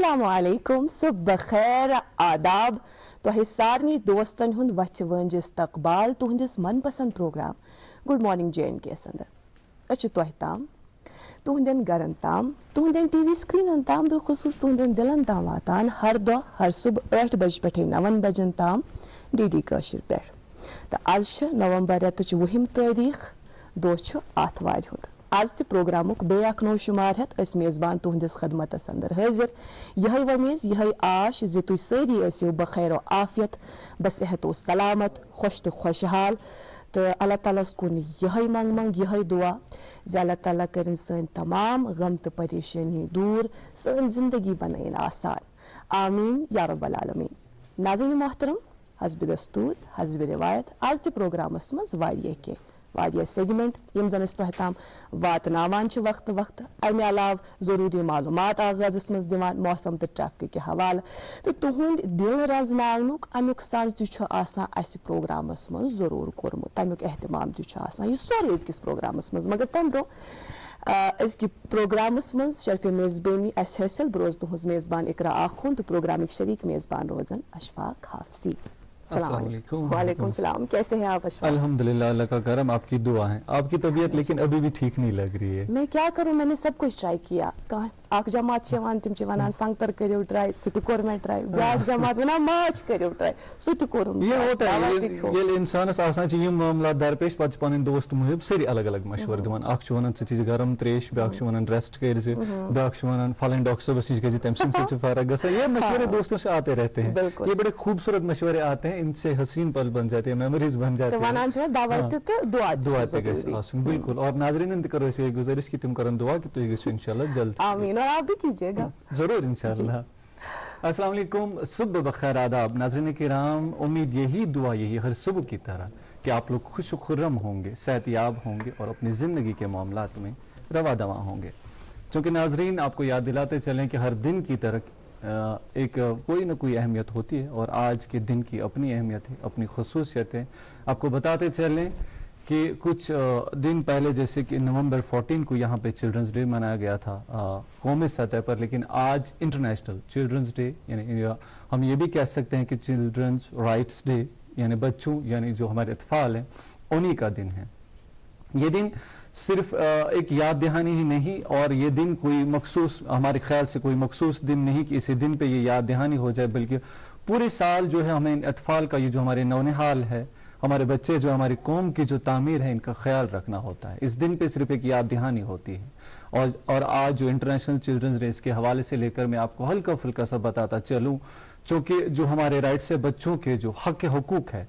अस्सलामुअलैकुम सुबह खैर आदाब तो सारनी दोस्तन हुंद वच वंज इस्तकबाल तुहंदिस मनपसंद प्रोग्राम गुड मॉर्निंग J&K अंदर तोह ताम तुहंदन गरन ताम तुहंदन टीवी स्क्रीन ताम बिलखुसूस तुहंदन दिलन ताम वातान हर दो हर सुबह 8 बज पे 9 बजन ताम DD कशिर पे तो आज नवंबर रेतच 20 तारीख दोस्त आथवार हुंद आज ते प्रोग्रामुक बेक नो शुमार हेत अस मेजबान तुहंदिस खदमतस अंदर हाजिर यही वमीज यही आश जे तुम सारी ऐसो बखैर आफियत बसेहतो सलामत खुश तो खुशहाल तो अल्लाह ताला कुन यही मंग मंग यही दुआ जे अल्लाह ताला करें सन तमाम गम तो परेशानी दूर सन जिंदगी बनाइन आसान आमीन या रब्बल आलमीन। नाज़रीन मोहतरम हस्ब दस्तूर हस्ब रिवायत आज ते प्रोग्रामस मज वारिया सेगमेंट यम जन तोह ताम वातनावान वक्त वक्त अमे अलाव जरूरी मालूमात आगाज़स मज दिवान मौसम तो ट्रैफिक के हवाले तो तुहुंद दिल रजनावनुक अमुक साज तह प्रोग्रामस मज जरूर कोरमुत तमुक एहतमाम तह यह सोरे अजकिस प्रोग्रामस मज मगर तम ब्रो अजकि प्रोग्रामस मज शर्फ मेजबानी अस हासिल बह रोज तुहज मेजबान इकरा आखुन तो प्रोग्रामिक शरीक मेजबान रोजन अशफाक हाफसी। वालेकुम सलाम, कैसे हैं आप अशफाक? अल्हम्दुलिल्लाह, अल्लाह का करम, आपकी दुआ है। आपकी तबीयत लेकिन अभी भी ठीक नहीं लग रही है। मैं क्या करूं, मैंने सब कुछ ट्राई किया। अख जमात तिम वन संगतर करो ट्राई सह कोर मैं ट्राई, ब्याक जमात वन माच करो ट्राई सह कोर। ये होता है ये इंसानस यम मामला दरपेश पे पन दोस्त मुहिब सारी अलग अलग मशवर दिवान। अख वन च गरम त्रेश, ब्याक वन रेस्ट कर, ब्याक वन फलन डॉक्टर साहब नश गि तम सह फर्क ग। ये मशवरे दोस्तों से आते रहते हैं, ये बड़े खूबसूरत मशवरे आते हैं, इनसे हसीन पल बन जाते हैं, मेमोरीज बन जाती हैं। दुआ बिल्कुल। और नाजरीन करो ये गुजारिश कि तुम करन दुआ कि तुम गो इंशाल्लाह जल्द। आमीन, और आप भी कीजिएगा जरूर इंशाल्लाह। अस्सलाम वालेकुम, सुबह बखैर आदाब नाजरीन किराम। उम्मीद यही दुआ यही हर सुबह की तरह कि आप लोग खुश खुर्रम होंगे, सेहतयाब होंगे और अपनी जिंदगी के मामलात में रवा दवा होंगे। चूंकि नाजरीन आपको याद दिलाते चलें कि हर दिन की तरह एक कोई ना कोई अहमियत होती है और आज के दिन की अपनी अहमियत है, अपनी खसूसियत है। आपको बताते चलें कि कुछ दिन पहले जैसे कि नवंबर 14 को यहाँ पे चिल्ड्रंस डे मनाया गया था कौमी सतह पर, लेकिन आज इंटरनेशनल चिल्ड्रंस डे यानी हम ये भी कह सकते हैं कि चिल्ड्रंस राइट्स डे यानी बच्चों यानी जो हमारे अतफाल हैं उन्हीं का दिन है। ये दिन सिर्फ एक याद दहानी ही नहीं और ये दिन कोई मखसूस हमारे ख्याल से कोई मखसूस दिन नहीं कि इसी दिन पे ये याद दहानी हो जाए, बल्कि पूरे साल जो है हमें इन अतफाल का ये जो हमारे नौनिहाल है, हमारे बच्चे जो हमारी कौम की जो तामीर है, इनका ख्याल रखना होता है। इस दिन पे सिर्फ एक याद दहानी होती है। और आज जो इंटरनेशनल चिल्ड्रंस डे के हवाले से लेकर मैं आपको हल्का फुल्का सा बताता चलूं, चूंकि जो हमारे राइट्स है, बच्चों के जो हक हुकूक है,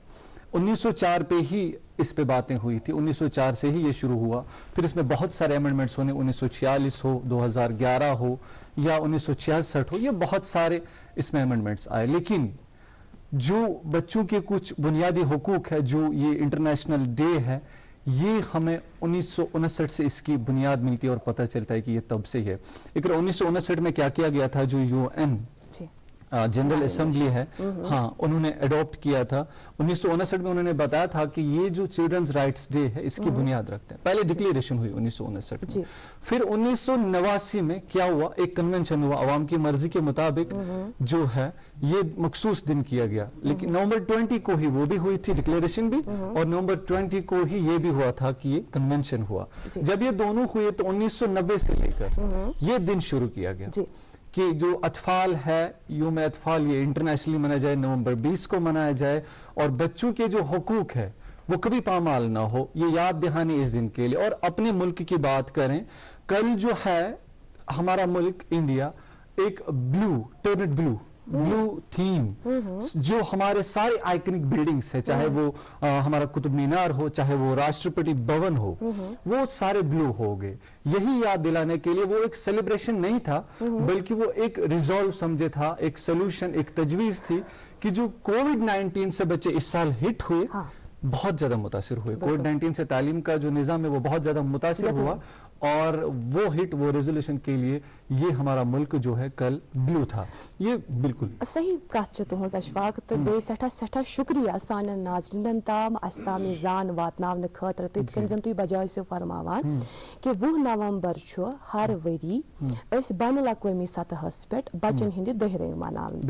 1904 पे ही इस पे बातें हुई थी। 1904 से ही ये शुरू हुआ, फिर इसमें बहुत सारे अमेंडमेंट्स होने, 1946 हो, 2011 हो या 1966 हो, ये बहुत सारे इसमें अमेंडमेंट्स आए। लेकिन जो बच्चों के कुछ बुनियादी हुकूक है, जो ये इंटरनेशनल डे है, ये हमें 1959 से इसकी बुनियाद मिलती है और पता चलता है कि ये तब से ही है। 1959 में क्या किया गया था, जो UN जनरल असेंबली है, हाँ, उन्होंने अडॉप्ट किया था। 1959 में उन्होंने बताया था कि ये जो चिल्ड्रंस राइट्स डे है इसकी बुनियाद रखते हैं। पहले डिक्लेरेशन हुई 1959 में, फिर 1989 में क्या हुआ, एक कन्वेंशन हुआ, अवाम की मर्जी के मुताबिक जो है ये मखसूस दिन किया गया। लेकिन नवंबर 20 को ही वो भी हुई थी डिक्लेरेशन भी, और नवंबर 20 को ही ये भी हुआ था कि ये कन्वेंशन हुआ। जब ये दोनों हुए तो 1990 से लेकर ये दिन शुरू किया गया कि जो अतफाल है, यूम अतफाल, ये इंटरनेशनली मनाया जाए, नवंबर 20 को मनाया जाए, और बच्चों के जो हुकूक है वो कभी पामाल ना हो, ये याद दहानी इस दिन के लिए। और अपने मुल्क की बात करें, कल जो है हमारा मुल्क इंडिया एक टर्नेट ब्लू थीम, जो हमारे सारे आइकनिक बिल्डिंग्स है, चाहे वो हमारा कुतुब मीनार हो, चाहे वो राष्ट्रपति भवन हो, वो सारे ब्लू हो गए। यही याद दिलाने के लिए वो एक सेलिब्रेशन नहीं था, बल्कि वो एक रिजॉल्व समझे था, एक सोल्यूशन, एक तजवीज थी कि जो कोविड-19 से बच्चे इस साल हिट हुए, बहुत ज्यादा मुतासिर हुए। कोविड-19 से तालीम का जो निज़ाम है वो बहुत ज्यादा मुतासिर हुआ, اور وہ ہٹ وہ ریزولوشن کے لیے یہ ہمارا ملک جو ہے کل بلو تھا. یہ بالکل صحیح کت چھ تہذ اشفاق تو بیٚیہِ سٮ۪ٹھاہ سٮ۪ٹھاہ شُکریہ سانٮ۪ن ناظریٖنن تام اَسہِ تام یہِ زان واتناونہٕ خٲطرٕ تہٕ یِتھ کٔنۍ زن تُہۍ بجٲیِو فرماوان کہِ 20 نومبر چھُ ہر ؤری أسۍ بین الاقوٲمی سطحس پٮ۪ٹھ بچن ہٕنٛدِ دۄہ رٲنۍ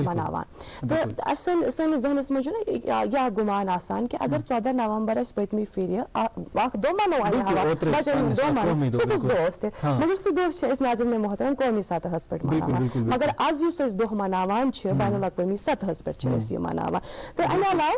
مناوان تہٕ سٲنِس ذہنس منٛز چھُنہ یہِ اکھ گُمان آسان کہِ اگر 14 نومبر اَسہِ پٔتمہِ پھِرِ اکھ دۄہ مناوان بچن ہُنٛد دۄہ مناوان سُہ کُس دۄہ اوس تہِ مگر سُہ دۄہ چھِ أسۍ ناظریٖن محترم قومی سطحس پٮ۪ٹھ مناوان مگر آز یُس أسۍ دۄہ مناوان چھِ بین الاقوٲمی سطحس پٮ۪ٹھ چھِ أسۍ یہِ مناوان تہٕ اَمہِ علاوٕ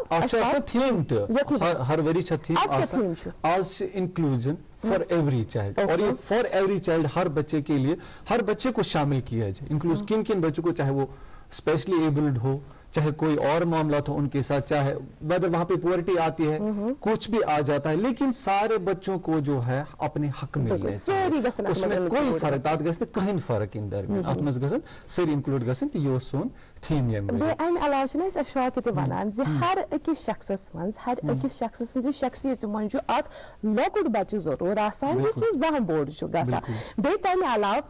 ہر ؤری چھِ تھیٖم آز چھِ انکلوجن فار ایوری چائلڈ اور یہ فار ایوری چائلڈ ہر بچے کے لیے ہر بچے کو شامل کیا جائے انکلوز کن کن بچوں کو چاہے وہ اسپیشلی ایبلڈ ہو چاہے کوئی اور معاملات ہو ان کے ساتھ چاہے ویدر وہاں پہ پورٹی آتی ہے کچھ بھی آ جاتا ہے لیکن سارے بچوں کو جو ہے اپنے حق ملنے اس میں کوئی فرق تات گژھِ نہٕ کٕہٕنۍ فرق ان درمیان اتھ منٛز گژھن سٲری انکلوڈ گژھن تہٕ یہِ اوس سون تھیٖم ییٚمہِ ؤرۍ اَمہِ علاوٕ چھِنہٕ أسۍ اشفاق تہِ وَنان زِ ہر أکِس شخصس منٛز ہر أکِس شخص سٕنٛزِ شخصیت منٛز چھُ اکھ لۄکُٹ بچہِ ضروٗر آسان یُس نہٕ زانٛہہ بوٚڑ چھُ گژھان بیٚیہِ تَمہِ علاوٕ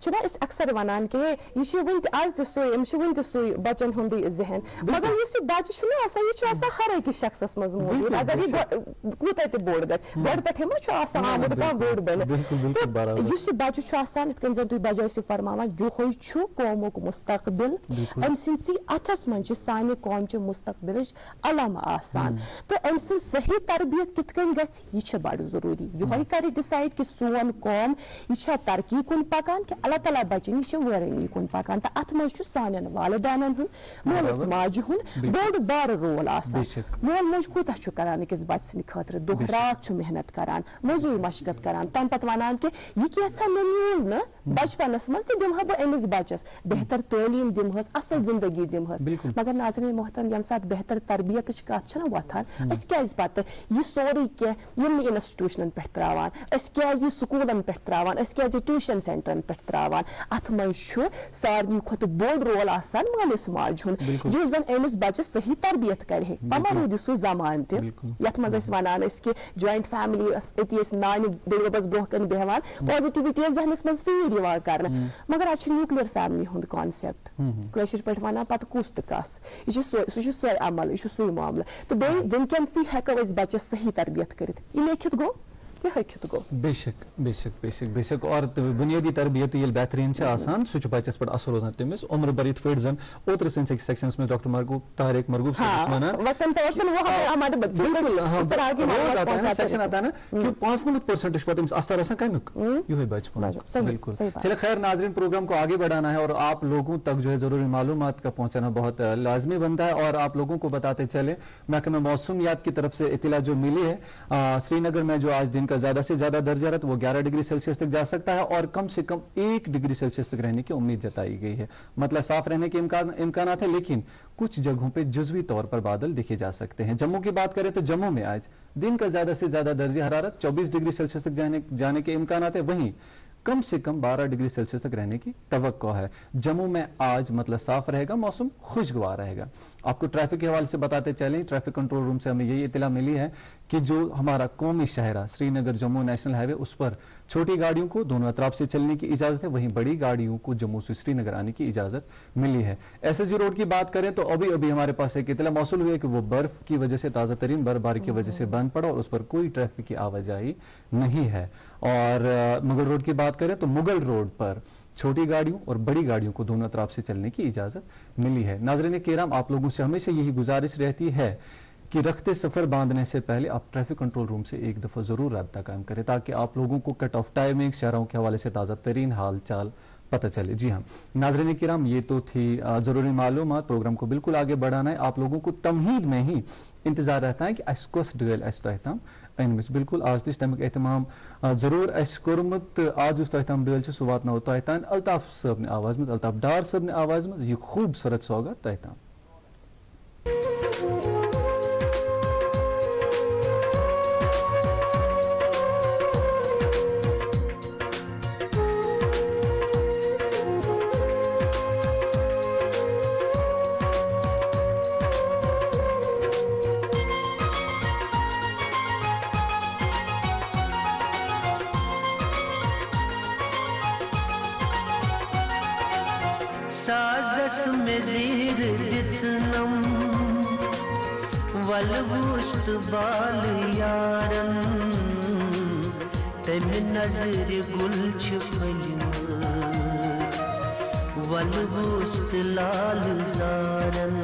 چھِنہ أسۍ اکثر وَنان کہِ ہے یہِ چھُ وُنہِ تہِ آز تہِ سُے أمِس چھُ وُنہِ تہِ سُے بچن ہُنٛدُے ذہن مگر یُس یہِ بچہِ چھُنہ آسان یہِ چھُ آسان ہر أکِس شخصس منٛز موٗجوٗد اگر یہِ کوٗتاہ تہِ بوٚڑ گژھِ گۄڈٕ پٮ۪ٹھے ما چھُ آسان آمُت کانٛہہ بوٚڑ بٔنِتھ تہٕ یُس یہِ بچہِ چھُ آسان یِتھ کٔنۍ زن تُہۍ بجٲیِو فرماوان یِہوے چھُ قومُک مستقبِل أمۍ سٕنٛدسٕے اتھس منٛز چھِ سانہِ قومچہِ مستقبلٕچ علم آسان تہٕ أمۍ سٕنٛز صحیح تربیت کِتھ کٔنۍ گژھِ یہِ چھِ بڑٕ ضروٗری یِہوے کرِ ڈِسایڈ کہِ سون قوم یہِ چھا ترقی کُن پکان کہِ اللہ تعالیٰ بچن یہِ چھِ ویرٲنی کُن پکان تہٕ اتھ منٛز چھُ سانٮ۪ن والدینن ہُنٛد مٲلِس ماجہِ ہُنٛد بوٚڑ بارٕ رول آسان مول موج کوٗتاہ چھُ کران أکِس بچہِ سٕنٛدِ خٲطرٕ دۄہ رات چھُ محنت کران موٚزوٗرۍ مشقت کران تمہِ پتہٕ ونان کہِ یہِ کینٛژھا مےٚ میوٗل نہٕ بچپنس منٛز تہٕ دِمہٕ ہا بہٕ أمِس بچس بہتر تعلیٖم دِمہس اصل زندگی دِمہس مگر ناظریٖن محترم ییٚمہِ ساتہٕ بہتر تربیتٕچ کتھ چھنہ وۄتھان أسۍ کیازِ پتہٕ یہِ سورُے کینٛہہ یِم نہٕ انسٹِٹیوشنن پٮ۪ٹھ تراوان أسۍ کیازِ یہِ سکوٗلن پٮ۪ٹھ تراوان أسۍ کیازِ یہِ ٹیوٗشن سینٹرن پٮ۪ٹھ تراوان اتھ منٛز چھُ ساروی کھۄتہٕ بوٚڑ رول آسان مٲلِس ماجہِ ہُنٛد یُس زن أمِس بچس صحیح تربیت کرِ پما روٗدِ سُہ زمانہٕ تہِ یتھ منٛز أسۍ ونان ٲسۍ کہِ جویِنٹ فیملی أتی ٲسۍ نانہِ بٕڈببس برونٛہہ کَنہِ بیٚہوان پازِٹِوِٹی ٲس ذہنس منٛز فیٖڈ یِوان کرنہٕ مگر اتھ چھُ نیوٗکلیر فیملی ہُنٛد کانسیپٹ کٲشِر پٲٹھۍ ونان پتہٕ کُس تہٕ کس یہِ چھُ سُہ چھُ سۄے عمل یہِ چھُ سُے معاملہٕ تہٕ بیٚیہِ وٕنکیٚنسٕے ہٮ۪کو أسۍ بچس صحیح تربیت کٔرِتھ یہِ لیکھِتھ گوٚو یہ ہیٚکِتھ گوٚو بے شک بے شک بے شک بے شک اور بنیادی تربیت ییٚلہِ بہتریٖن چھِ آسان سُہ چھُ بچس پٮ۪ٹھ اثر روزان تٔمِس عمر بھر یِتھ پٲٹھۍ زن اوترٕ سٲنِس أکِس سیکشنس منٛز ڈاکٹر طارق مرغوب صٲب وَنان سیکشن آتا ہے نا کہ 95% چھُ پتہٕ أمِس اثر آسان کمیُک یِہوے بچپن بالکل چلے خیر ناظرین پروگرام کو آگے بڑھانا ہے اور آپ لوگوں تک جو ہے ضروری معلومات کا پہنچانا بہت لازمی بنتا ہے اور آپ لوگوں کو بتاتے چلے محکمہ موسمیات کی طرف سے اطلاع جو ملی ہے سری نگر میں جو آج دن کا زیادہ سے زیادہ درجہ حرارت وہ 11 ڈگری سیلسیس تک جا سکتا ہے اور کم سے کم 1 ڈگری سیلسیس تک رہنے کی امید جتائی گئی ہے مطلب صاف رہنے کے امکانات ہیں لیکن کچھ جگہوں پہ جزوی طور پر بادل دیکھے جا سکتے ہیں جموں کی بات کریں تو جموں میں آج دن کا زیادہ سے زیادہ درجہ حرارت 24 ڈگری سیلسیس تک جانے کے امکانات ہیں وہیں کم سے کم 12 ڈگری سیلسیس تک رہنے کی توقع ہے جموں میں آج مطلب صاف رہے گا موسم خوشگوار رہے گا آپ کو ٹریفک کے حوالے سے بتاتے چلیں ٹریفک کنٹرول روم سے ہمیں یہی اطلاع ملی ہے کہ جو ہمارا قومی شاہراہ سری نگر جموں نیشنل ہائی وے اس پر چھوٹی گاڑیوں کو دونوں اطراف سے چلنے کی اجازت ہے وہیں بڑی گاڑیوں کو جموں سے سری نگر آنے کی اجازت ملی ہے ایس ایس جی روڈ کی بات کریں تو ابھی ہمارے پاس ایک اطلاع موصول ہوئی ہے کہ وہ برف کی وجہ سے تازہ ترین برفباری کی وجہ سے بند پڑا اور اس پر کوئی ٹریفک کی آواجائی نہیں ہے اور مغل روڈ کی بات کریں تو مغل روڈ پر چھوٹی گاڑیوں اور بڑی گاڑیوں کو دونوں اطراف سے چلنے کی اجازت ملی ہے ناظرین کرام آپ لوگوں سے ہمیشہ یہی گزارش رہتی ہے کہ رخت سفر باندھنے سے پہلے آپ ٹریفک کنٹرول روم سے ایک دفعہ ضرور رابطہ قائم کریں تاکہ آپ لوگوں کو کٹ آف ٹائمنگ شہروں کے حوالے سے تازہ ترین حال چال پتہ چلے جی ہاں ناظرین کرام یہ تو تھی ضروری معلومات پروگرام کو بالکل آگے بڑھانا ہے آپ لوگوں کو تمہید میں ہی انتظار رہتا ہے کہ اس کس ڈویل اس تہتام اینمس بالکل آج تش تمیک اہتمام ضرور اس کورمت آج اس تہتام ڈویل سہ واتنو تہتان الطاف صاحب نے آواز میں الطاف ڈار صاحب نے آواز میں یہ خوبصورت سوگات تہتام زیر دِژنم ولہٕ وُچھت بال یارن تمہِ نظرِ گُل چھِ پھٔلۍمٕتۍ ولہٕ وُچھت لال زارن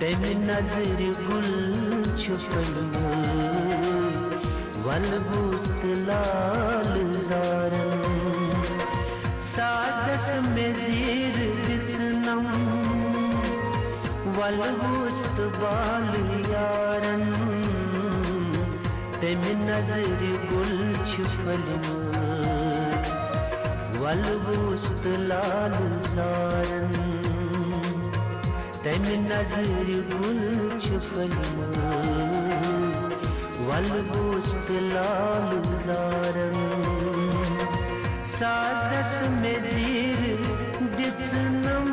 تمہِ نظرِ گُل چھِ پھٔلۍمٕتۍ ولہٕ وُچھت لال زارن سازس مےٚ زیٖر دِژنم ولہٕ وُچھت بال یارن تمہِ نظرِ گُل چھِ پھٔلۍمٕتۍ ولہٕ وُچھت لال زارن تمہِ نظرِ گُل چھِ پھٔلۍمٕتۍ ولہٕ وُچھت لال زارن سازس مےٚ زیٖر دِژنم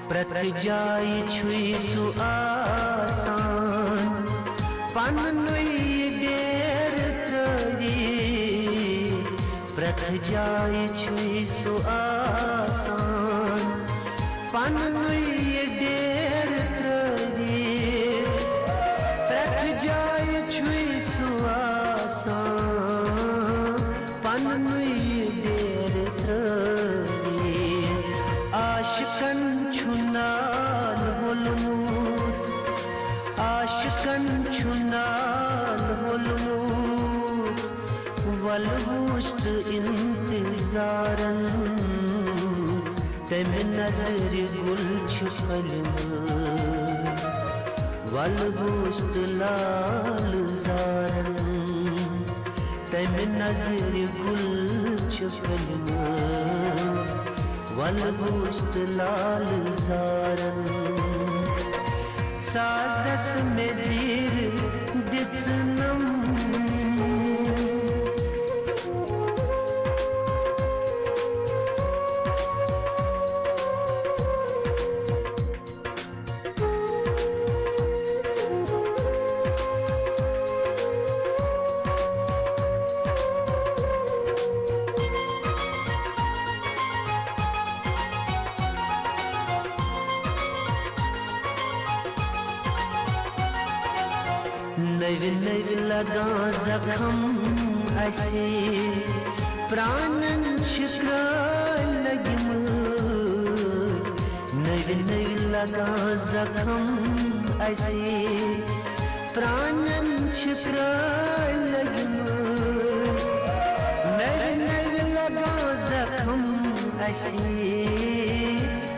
پرٛٮ۪تھ جایہِ چھُے سُہ آسان پنٛنُے ڈیرٕ ترٛٲوِتھ پرٛٮ۪تھ جایہِ چھُے سُہ آسان پنٛنُے ڈیرٕ ترٛٲوِتھ پرٛٮ۪تھ جایہِ چھُے سُہ آسان پنٛنُے ڈیرٕ ترٛٲوِتھ عاشقن چھُ نال ہولمُت عاشقن چھُ نال ہولمُت ولہٕ وُچھت انتظارن تمہِ نظرِ گُل چھِ پھٔلۍمٕتۍ ولہٕ وُچھت لال زارن تمہِ نظرِ گُل چھِ پھٔلۍمٕتۍ ولہٕ وُچھت لال زارن سازس مےٚ زیٖر دِژنم نوِ نوِ لگان زخم اسہِ پرانن چھِ کرٛٲلۍ لٔگمٕتۍ نوِ نوِ لگان زخم اسہِ پرانن چھِ کرٛٲلۍ لٔگمٕتۍ نوِ نوِ لگان زخم اسہِ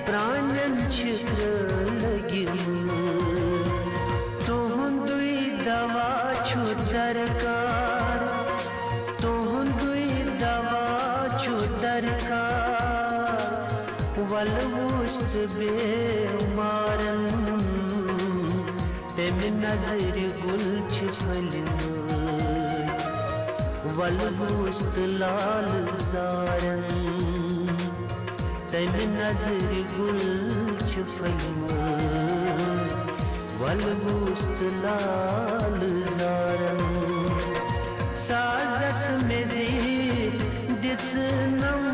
پرانن چھِ کرٛٲلۍ لٔگمٕتۍ تُہُنٛدُے دوا چھُ درکار تُہُنٛدُے دوا چھُ درکار ولہٕ وُچھت بیمارن تمہِ نظرِ گُل چھِ پھٔلۍمٕتۍ ولہٕ وُچھت لال زارن تمہِ نظرِ گُل چھِ پھٔلۍمٕتۍ ولہٕ وُچھت لال زارن سازس مےٚ زیٖر دِژنم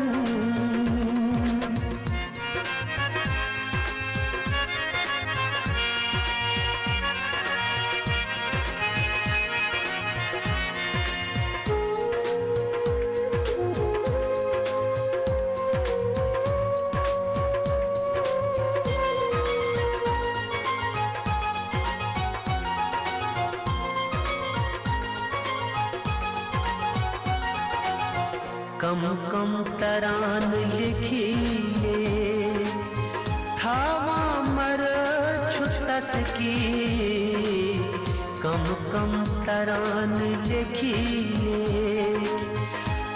کم کم تران لکھیے تھاواں مرد چھُ تس کی کم کم تران لکھیے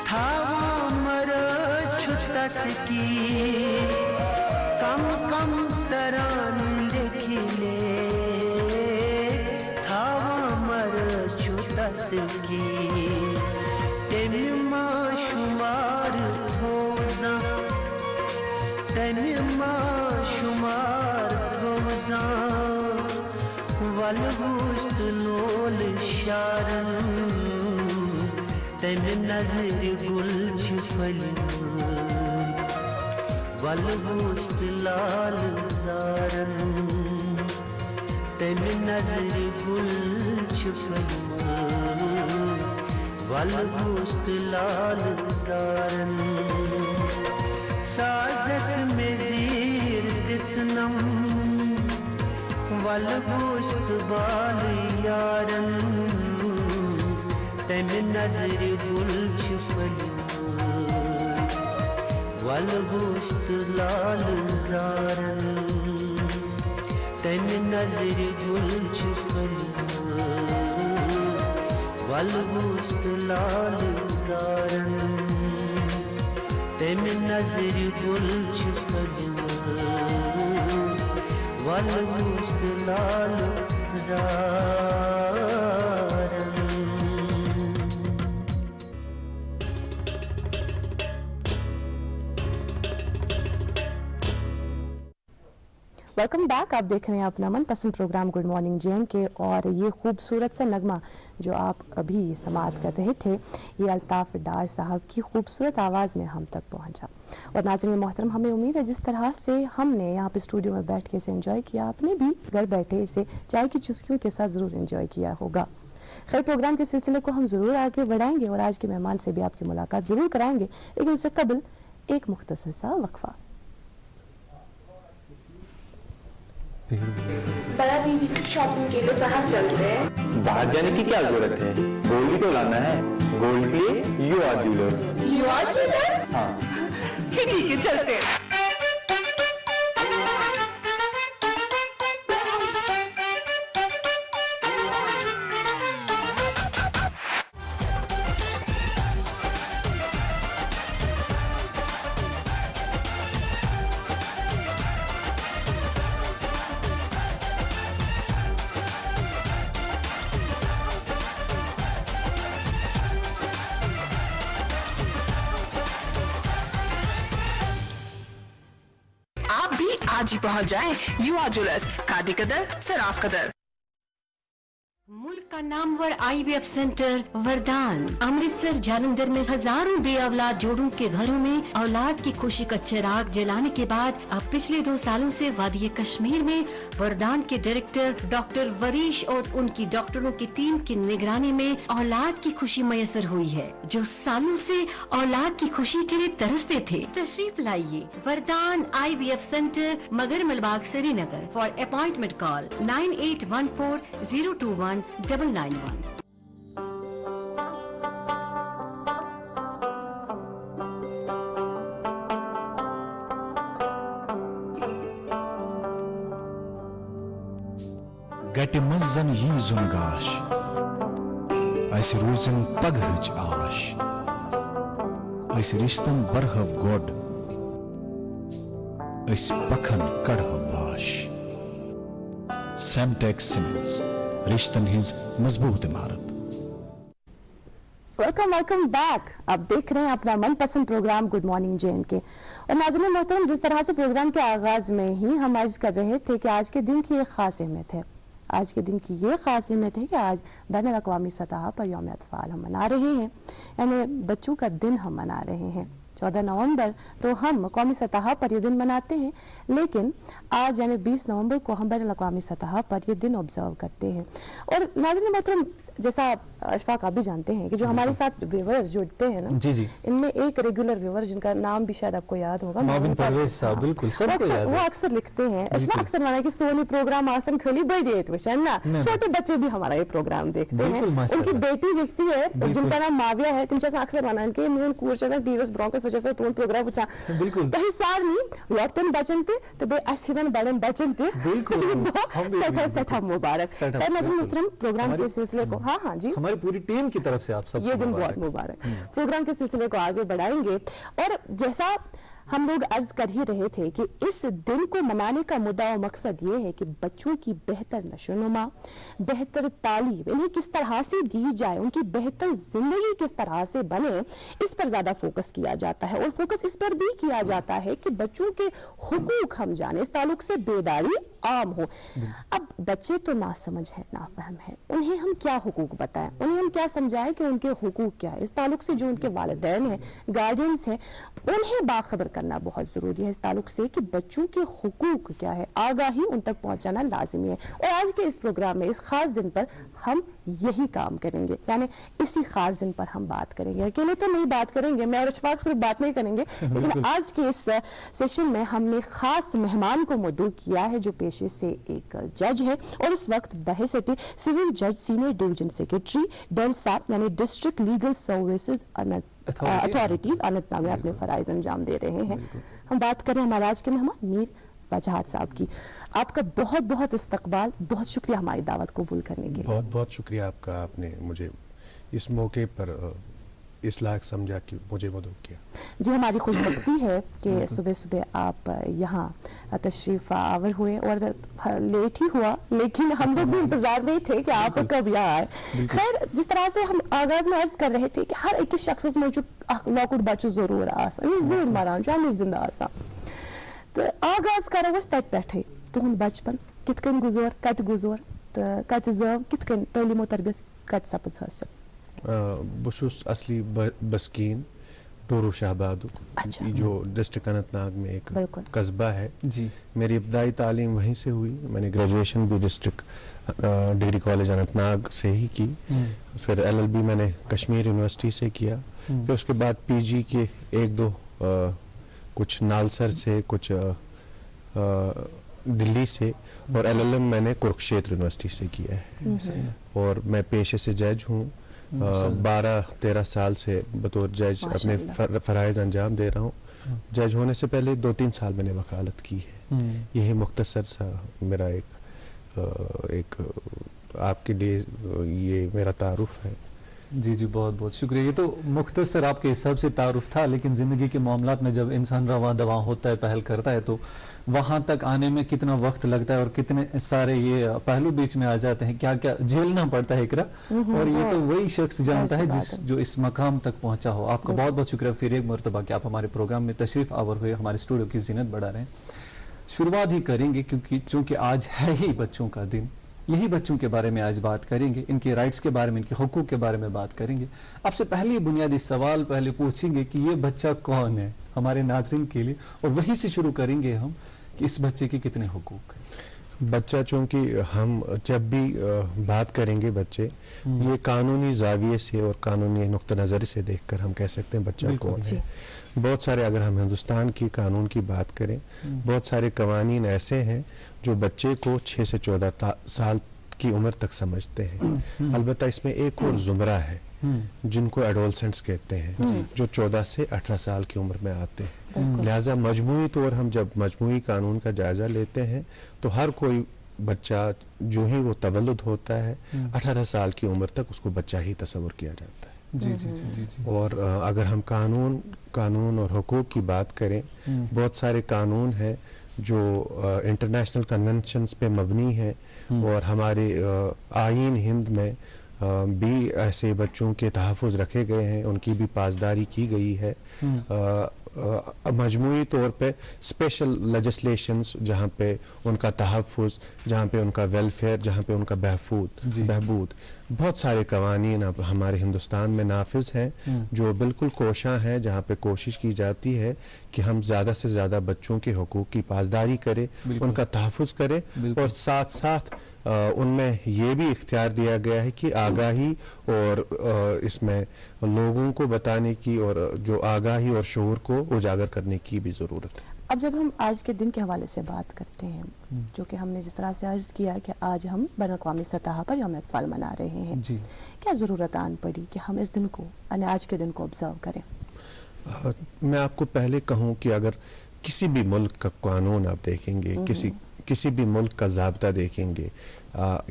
تھاواں مرد چھُ تس کی کم کم تران की तेन मां शुमार रोजा तेन मां शुमार रोजा वल गोश्त लोल शारन तेन नजर गुल छुपल वल गोश्त लाल जारन तेन नजर गुल छुपल वल गोश्त लाल जारन साजस में जीर दिसनम वल गोश्त बाल यारन तेन नजर गुल छुपल वल गोश्त लाल जारन तेन नजर गुल छुपल वल गोश्त लाल जारन तेन नजर गुल छुपल वल गोश्त लाल जारन वेलकम बैक। आप देख रहे हैं अपना मनपसंद प्रोग्राम गुड मॉर्निंग JNK और ये खूबसूरत सा नगमा जो आप अभी समाअत कर रहे थे ये अल्ताफ डार साहब की खूबसूरत आवाज़ में हम तक पहुंचा। और नाज़रीन मोहतरम, हमें उम्मीद है जिस तरह से हमने यहाँ पे स्टूडियो में बैठ के इसे एंजॉय किया, आपने भी घर बैठे इसे चाय की चुस्कियों के साथ ज़रूर एंजॉय किया होगा। खैर, प्रोग्राम के सिलसिले को हम ज़रूर आगे बढ़ाएंगे और आज के मेहमान से भी आपकी मुलाकात ज़रूर कराएंगे, लेकिन उससे कबल एक मुख्तसर सा वक्फा। बड़ा दीदी शॉपिंग के लिए बाहर चलते हैं। बाहर जाने की क्या जरूरत है, गोल्ड ही तो लाना है। गोल्ड के लिए you are jewellers. You are jewellers? हाँ ठीक है, चलते हैं। आज ही पहुंच जाएं युवा ज्वेलर्स, खादी कदर, सराफ कदर। मुल्क का नामवर IVF सेंटर वरदान अमृतसर जालंधर में हजारों बे औलाद जोड़ों के घरों में औलाद की खुशी का चिराग जलाने के बाद अब पिछले 2 सालों से वादी कश्मीर में वरदान के डायरेक्टर डॉक्टर वरीश और उनकी डॉक्टरों की टीम की निगरानी में औलाद की खुशी मयसर हुई है। जो सालों से औलाद की खुशी के लिए तरसते थे, तशरीफ लाइए वरदान IVF centre, Magar Malbagh, Srinagar. For appointment call 9814021991। गटि मंज जन यी जुनगाश अस रोजन पगहच आश अस रिश्तन बरहब गोड अस पखन कड़हब बाश। सेमटेक सीमेंट्स, रिश्तन हिज मजबूत इमारत। Welcome back. आप देख रहे हैं अपना मनपसंद प्रोग्राम गुड मॉर्निंग JNK। और नाज़रीन मोहतरम, जिस तरह से प्रोग्राम के आगाज में ही हम अर्ज कर रहे थे कि आज के दिन की एक खास अहमियत है। आज के दिन की ये खास अहमियत है कि आज बैनुल अक़वामी सतह पर यौम अतफ़ाल हम मना रहे हैं, यानी बच्चों का दिन हम मना रहे हैं। 14 नवंबर तो हम कौमी सतह पर ये दिन मनाते हैं, लेकिन आज यानी 20 नवंबर को हम बैनुल अक़वामी सतह पर ये दिन ऑब्जर्व करते हैं। और नाज़रीन मोहतरम, जैसा अशफाक आप भी जानते हैं कि जो हमारे साथ व्यूअर्स जुड़ते हैं ना, जी जी, इनमें एक रेगुलर व्यूअर जिनका नाम भी शायद आपको याद होगा, मोबिन परवेज साहब, बिल्कुल सबको याद है। वो अक्सर लिखते हैं, अक्सर माना कि सोनी प्रोग्राम आसन खोली बड़ी विषय ना, छोटे बच्चे भी हमारा ये प्रोग्राम देखते हैं। उनकी बेटी देखती है जिनका नाम माविया है, तुमच्या अक्सर माना इनके मून कूर्चा टीवीएस ब्रोंकस वजह तोन प्रोग्राम वुचान बिल्कुल तही सारनी लॉकडाउन बचन ते तो बे असिवन बड़न बचन ते बिल्कुल सठा मुबारक। मोहतरम, प्रोग्राम के सिलसिले को हाँ जी, हमारी पूरी टीम की तरफ से आप सब ये दिन बहुत मुबारक। प्रोग्राम के सिलसिले को आगे बढ़ाएंगे और जैसा हम लोग अर्ज कर ही रहे थे कि इस दिन को मनाने का मुद्दा और मकसद ये है कि बच्चों की बेहतर नशोनुमा, बेहतर तालीम इन्हें किस तरह से दी जाए, उनकी बेहतर जिंदगी किस तरह से बने, इस पर ज्यादा फोकस किया जाता है। और फोकस इस पर भी किया जाता है कि बच्चों के हुकूक हम जाने, इस ताल्लुक से बेदारी आम हो। अब बच्चे तो ना समझ है, ना फहम है, उन्हें हम क्या हुकूक बताएं, उन्हें हम क्या समझाएं कि उनके हुकूक क्या है। इस ताल्लुक से जो उनके वालिदैन हैं, गार्डियंस हैं, उन्हें बाखबर करना बहुत जरूरी है इस ताल्लुक से कि बच्चों के हुकूक क्या है, आगाही उन तक पहुंचाना लाजिमी है। और आज के इस प्रोग्राम में इस खास दिन पर हम यही काम करेंगे, यानी इसी खास दिन पर हम बात करेंगे। अकेले तो नहीं बात करेंगे, मैं और इशफाक सिर्फ बात नहीं करेंगे, लेकिन आज के इस सेशन में हमने खास मेहमान को मदऊ किया है जो पेशे से एक जज है और इस वक्त बहैसियत सिविल जज सीनियर डिवीजन सेक्रेटरी डेलसाप यानी district legal services authorities Anantnag में अपने फराइज अंजाम दे रहे हैं। हम बात करें हमारे आज के मेहमान मीर वजाहत साहब की। आपका बहुत बहुत इस्तकबाल, बहुत शुक्रिया हमारी दावत कबूल करने के लिए। बहुत बहुत शुक्रिया आपका, आपने मुझे इस मौके पर इस लायक समझा कि मुझे मदद किया। जी, हमारी खुशबख्ती है कि सुबह सुबह आप यहाँ तशरीफ आवर हुए और लेट ही हुआ, लेकिन हम लोग भी इंतजार में थे कि आप कब यहाँ आए। खैर, जिस तरह से हम आगाज में अर्ज कर रहे थे कि हर एक शख्स में लौकुट बच्चों जरूर आसा जोर मारान जो जिंदा आसा तो आगाज करो तत पे तुम बचपन कित कन गुजर कत गुजर तो कत जव कित कन तालीम तरबियत कत सपज हासिल। बसूस असली बस्कीन टोरू शाहबादू, अच्छा। जो डिस्ट्रिक्ट अनंतनाग में एक बिल्कुल। कस्बा है जी। मेरी इब्तदाई तालीम वहीं से हुई। मैंने ग्रेजुएशन भी डिस्ट्रिक्ट डिग्री कॉलेज अनंतनाग से ही की। फिर LLB मैंने कश्मीर यूनिवर्सिटी से किया। फिर उसके बाद PG के एक दो कुछ नालसर से, कुछ दिल्ली से, और LLM मैंने कुरुक्षेत्र यूनिवर्सिटी से किया है। और मैं पेशे से जज हूँ। 12-13 साल से बतौर जज अपने फराइज अंजाम दे रहा हूँ। जज होने से पहले 2-3 साल मैंने वकालत की है। यही मुख्तसर सा मेरा एक आपके लिए ये मेरा तारुफ है। जी जी, बहुत बहुत शुक्रिया। ये तो मुख्तसर आपके हिसाब से तारुफ था, लेकिन जिंदगी के मामलात में जब इंसान रवां दवां होता है, पहल करता है, तो वहां तक आने में कितना वक्त लगता है और कितने सारे ये पहलू बीच में आ जाते हैं, क्या क्या झेलना पड़ता है इकरा, और ये तो वही शख्स जानता है जो इस मकाम तक पहुंचा हो। आपका बहुत बहुत शुक्रिया फिर एक मरतबा कि आप हमारे प्रोग्राम में तशरीफ आवर हुए, हमारे स्टूडियो की जीनत बढ़ा रहे हैं। शुरुआत ही करेंगे क्योंकि चूंकि आज है ही बच्चों का दिन, यही बच्चों के बारे में आज बात करेंगे, इनके राइट्स के बारे में, इनके हुकूक के बारे में बात करेंगे। आपसे पहले बुनियादी सवाल पहले पूछेंगे कि ये बच्चा कौन है हमारे नाज़रीन के लिए, और वहीं से शुरू करेंगे हम कि इस बच्चे के कितने हुकूक हैं। बच्चा, चूंकि हम जब भी बात करेंगे बच्चे, ये कानूनी जाविये से और कानूनी नुक्ता नज़र से देखकर हम कह सकते हैं बच्चा कौन है। बहुत सारे, अगर हम हिंदुस्तान की कानून की बात करें, बहुत सारे कवानीन ऐसे हैं जो बच्चे को 6 से 14 साल की उम्र तक समझते हैं। अलबत्ता इसमें एक और जुमरा है जिनको एडोलसेंट्स कहते हैं, जो 14 से 18 साल की उम्र में आते हैं। लिहाजा मजमूई तौर हम जब मजमूई कानून का जायजा लेते हैं तो हर कोई बच्चा जो ही वो तवल्लुद होता है 18 साल की उम्र तक उसको बच्चा ही तस्वुर किया जाता है। जी जी जी जी जी। और अगर हम कानून और हुकूक की बात करें, बहुत सारे कानून हैं जो इंटरनेशनल कन्वेंशंस पे मबनी है, और हमारे आईन हिंद में भी ऐसे बच्चों के तहफ़्फ़ुज़ रखे गए हैं, उनकी भी पासदारी की गई है। मजमूई तौर पे स्पेशल लेजिस्लेशंस जहाँ पे उनका तहफ़्फ़ुज़, जहाँ पे उनका वेलफेयर, जहाँ पे उनका बहबूद, बहुत सारे कवानीन अब हमारे हिंदुस्तान में नाफिज हैं जो बिल्कुल कोशां हैं, जहाँ पे कोशिश की जाती है कि हम ज़्यादा से ज़्यादा बच्चों के हुकूक की पासदारी करें, उनका तहफ़्फ़ुज़ करें, और साथ साथ उनमें ये भी इख्तियार दिया गया है कि आगाही और इसमें लोगों को बताने की और जो आगाही और शऊर को उजागर करने की भी ज़रूरत है। अब जब हम आज के दिन के हवाले से बात करते हैं, जो कि हमने जिस तरह से अर्ज किया कि आज हम बैन अक़वामी सतह पर यौम अतफ़ाल मना रहे हैं, क्या ज़रूरत आन पड़ी कि हम इस दिन को, यानी आज के दिन को ऑब्जर्व करें? मैं आपको पहले कहूँ कि अगर किसी भी मुल्क का कानून आप देखेंगे, किसी भी मुल्क का ज़ाब्ता देखेंगे,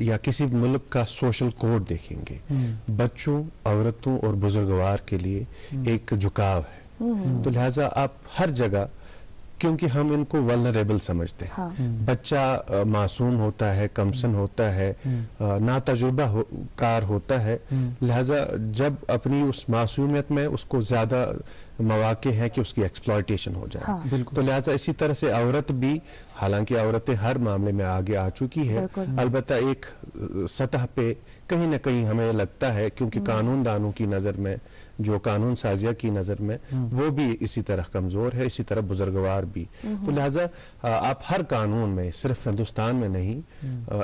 या किसी मुल्क का सोशल कोड देखेंगे, बच्चों, औरतों और बुजुर्गवार के लिए एक झुकाव है। तो लिहाजा आप हर जगह क्योंकि हम इनको वल्नरेबल समझते हैं। बच्चा मासूम होता है, कमसन होता है, ना तजुर्बा कार होता है, लिहाजा जब अपनी उस मासूमियत में उसको ज्यादा मौके हैं कि उसकी एक्सप्लॉयटेशन हो जाए। तो लिहाजा इसी तरह से औरत भी, हालांकि औरतें हर मामले में आगे आ चुकी है, अलबत्ता एक सतह पे कहीं ना कहीं हमें लगता है, क्योंकि कानून दानों की नजर में, जो कानून साजिया की नजर में, वो भी इसी तरह कमजोर है, इसी तरह बुजुर्गवार भी। तो लिहाजा आप हर कानून में, सिर्फ हिंदुस्तान में नहीं,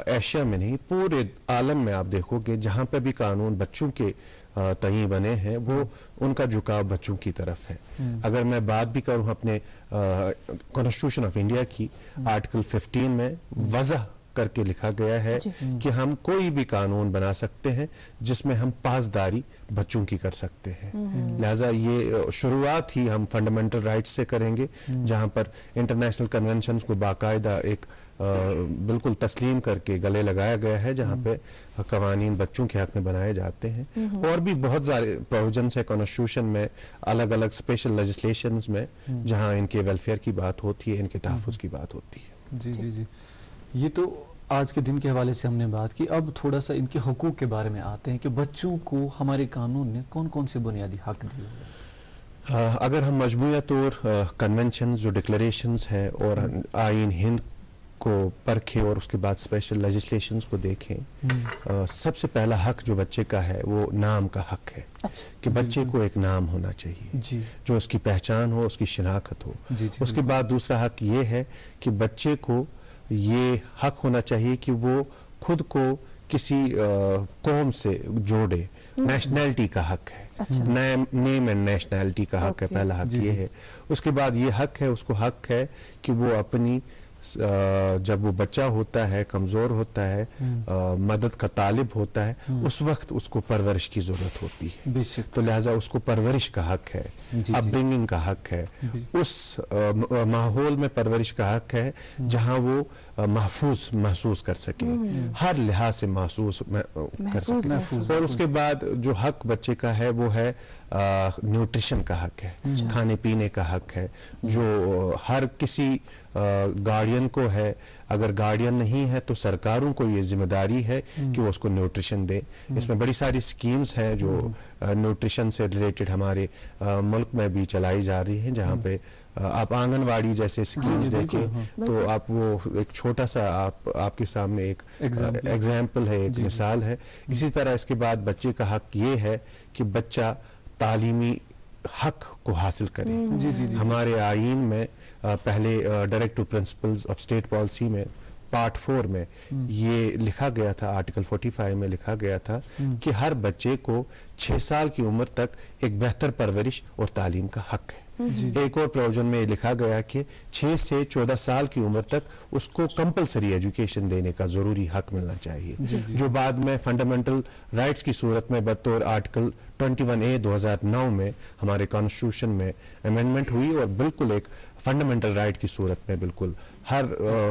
एशिया में नहीं, पूरे आलम में आप देखोगे जहां पर भी कानून बच्चों के तई बने हैं, वो उनका झुकाव बच्चों की तरफ है। अगर मैं बात भी करूं अपने कॉन्स्टिट्यूशन ऑफ इंडिया की, आर्टिकल 15 में वजह करके लिखा गया है कि हम कोई भी कानून बना सकते हैं जिसमें हम पासदारी बच्चों की कर सकते हैं। लिहाजा ये शुरुआत ही हम फंडामेंटल राइट्स से करेंगे, जहां पर इंटरनेशनल कन्वेंशन को बाकायदा एक बिल्कुल तस्लीम करके गले लगाया गया है, जहां पे कवानीन बच्चों के हक में बनाए जाते हैं। और भी बहुत सारे प्रोविजंस है कॉन्स्टिट्यूशन में, अलग अलग स्पेशल लेजिस्लेशंस में, जहां इनके वेलफेयर की बात होती है, इनके तहफ़्फ़ुज़ की बात होती है। जी जी जी, ये तो आज के दिन के हवाले से हमने बात की। अब थोड़ा सा इनके हकूक के बारे में आते हैं कि बच्चों को हमारे कानून ने कौन कौन से बुनियादी हक दिए हैं। अगर हम मजमूई तौर कन्वेंशन, जो डिक्लेरेशंस हैं, और आईन हिंद को परखें और उसके बाद स्पेशल लेजिस्लेशंस को देखें, सबसे पहला हक जो बच्चे का है वो नाम का हक है। कि बच्चे को एक नाम होना चाहिए जो उसकी पहचान हो, उसकी शिनाख्त हो। उसके बाद दूसरा हक ये है कि बच्चे को ये हक होना चाहिए कि वो खुद को किसी कौम से जोड़े। नेशनैलिटी का हक है, नेम एंड नेशनैलिटी का हक है, पहला हक ये है। उसके बाद ये हक है, उसको हक है कि वो अपनी, जब वो बच्चा होता है, कमजोर होता है, मदद का तालिब होता है, उस वक्त उसको परवरिश की जरूरत होती है। तो लिहाजा उसको परवरिश का हक है, अपब्रिंगिंग का हक है, उस माहौल में परवरिश का हक है जहां वो महफूज महसूस कर सके, हर लिहाज से महसूस कर सके। और उसके बाद जो हक बच्चे का है वो है न्यूट्रिशन का हक है, खाने पीने का हक है, जो हर किसी गार्डियन को है। अगर गार्डियन नहीं है तो सरकारों को ये जिम्मेदारी है कि वो उसको न्यूट्रिशन दे। इसमें बड़ी सारी स्कीम्स हैं जो न्यूट्रिशन से रिलेटेड हमारे मुल्क में भी चलाई जा रही हैं, जहां पे आप आंगनवाड़ी जैसे स्कीम्स देखें तो आप वो एक छोटा सा आपके सामने एक एग्जाम्पल है, एक मिसाल है। इसी तरह इसके बाद बच्चे का हक ये है कि बच्चा तालीमी हक को हासिल करे। हमारे आईन में पहले directive principles of state policy में पार्ट 4 में ये लिखा गया था, आर्टिकल 45 में लिखा गया था कि हर बच्चे को 6 साल की उम्र तक एक बेहतर परवरिश और तालीम का हक है। एक और प्रोविजन में लिखा गया कि 6 से 14 साल की उम्र तक उसको कंपलसरी एजुकेशन देने का जरूरी हक मिलना चाहिए, जो बाद में फंडामेंटल राइट्स की सूरत में बतौर आर्टिकल 21A 2009 में हमारे कॉन्स्टिट्यूशन में अमेंडमेंट हुई, और बिल्कुल एक फंडामेंटल राइट की सूरत में बिल्कुल हर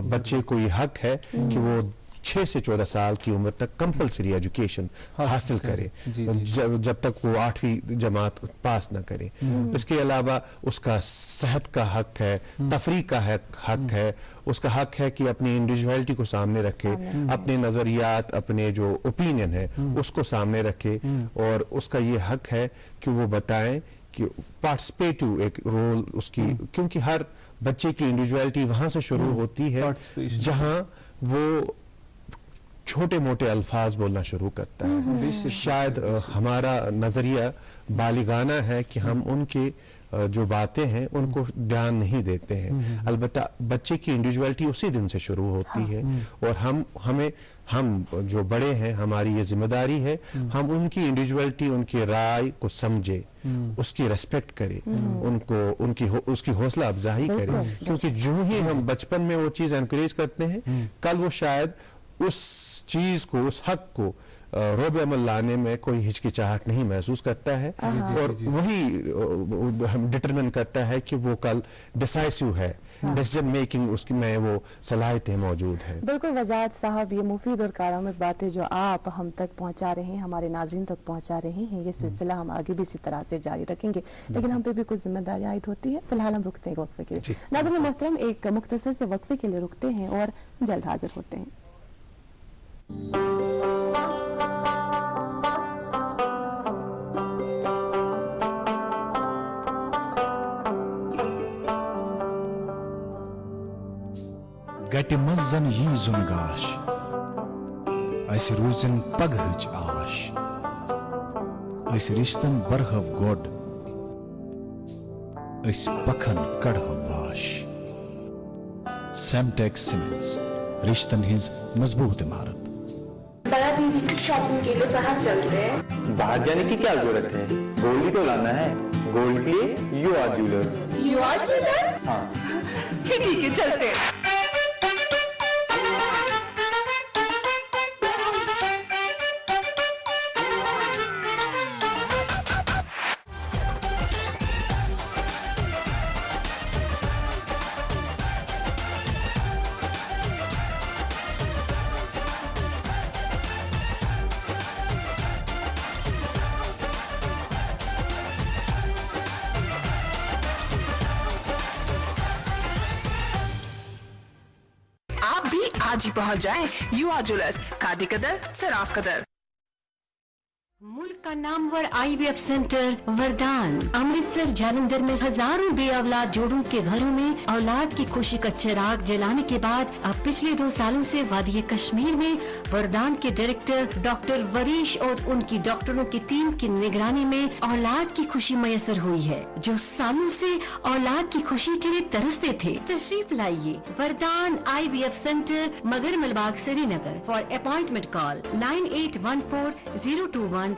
बच्चे को ये हक है कि वो 6 से 14 साल की उम्र तक कंपलसरी एजुकेशन हासिल करे, जब तक वो 8वीं जमात पास न करे। इसके अलावा उसका सेहत का हक है, तफरीह का हक है, उसका हक है कि अपनी इंडिविजुअलिटी को सामने रखे, अपने नजरियात, अपने जो ओपिनियन है उसको सामने रखे, और उसका ये हक है कि वो बताएं कि पार्टिसिपेटिव एक रोल उसकी, क्योंकि हर बच्चे की इंडिविजुअलिटी वहां से शुरू होती है जहां वो छोटे मोटे अल्फाज बोलना शुरू करता है। शायद हमारा नजरिया बालिगाना है कि हम उनके जो बातें हैं उनको ध्यान नहीं देते हैं। अलबत्ता बच्चे की इंडिविजुअलिटी उसी दिन से शुरू होती है, और हम जो बड़े हैं, हमारी ये जिम्मेदारी है हम उनकी इंडिविजुअलिटी, उनकी राय को समझे, उसकी रेस्पेक्ट करें, उनको उसकी हौसला अफजाई करें, क्योंकि जो ही हम बचपन में वो चीज एनकरेज करते हैं, कल वो शायद उस चीज को, उस हक को रोब अमल लाने में कोई हिचकिचाहट नहीं महसूस करता है और वही हम डिटरमिन करता है कि वो कल डिसाइसिव है, डिसीजन मेकिंग उसकी में वो सलाहियतें मौजूद हैं। बिल्कुल वजाहत साहब, ये मुफीद और कारआमद बातें जो आप हम तक पहुंचा रहे हैं, हमारे नाज़रीन तक पहुंचा रहे हैं, ये सिलसिला हम आगे भी इसी तरह से जारी रखेंगे, लेकिन हम पे भी कुछ जिम्मेदारी आयद होती है। फिलहाल हम रुकते हैं वक्फे के लिए। नाज़रीन मोहतरम, एक मुख्तसर से वक्फे के लिए रुकते हैं और जल्द हाजिर होते हैं। गटि मज़न यी जुनगाश अस रूजन पगहच आश अस रिश्तन बरहव गोड अस पखन कड़हव वाश सेमटेक्स सीमेंट्स रिश्तन हिंज मजबूत इमारत। बड़ा दीदी की शॉपिंग के लिए बाहर चलते हैं। बाहर जाने की क्या जरूरत है, गोल्ड ही तो लाना है। गोल्ड के लिए you are jewellers. You are jewellers? हाँ ठीक है, चलते हैं। आज ही पहुंच जाएं युवा ज्वेलर्स, खादी कदर, सराफ कदर। मुल्क का नामवर IVF सेंटर वरदान अमृतसर जालंधर में हजारों बे औलाद जोड़ों के घरों में औलाद की खुशी का चिराग जलाने के बाद अब पिछले 2 सालों से वादी कश्मीर में वरदान के डायरेक्टर डॉक्टर वरीश और उनकी डॉक्टरों की टीम की निगरानी में औलाद की खुशी मयसर हुई है। जो सालों से औलाद की खुशी के लिए तरसते थे, तशरीफ लाइए वरदान IVF centre, Magar Malbagh, Srinagar. For appointment call 9814021991।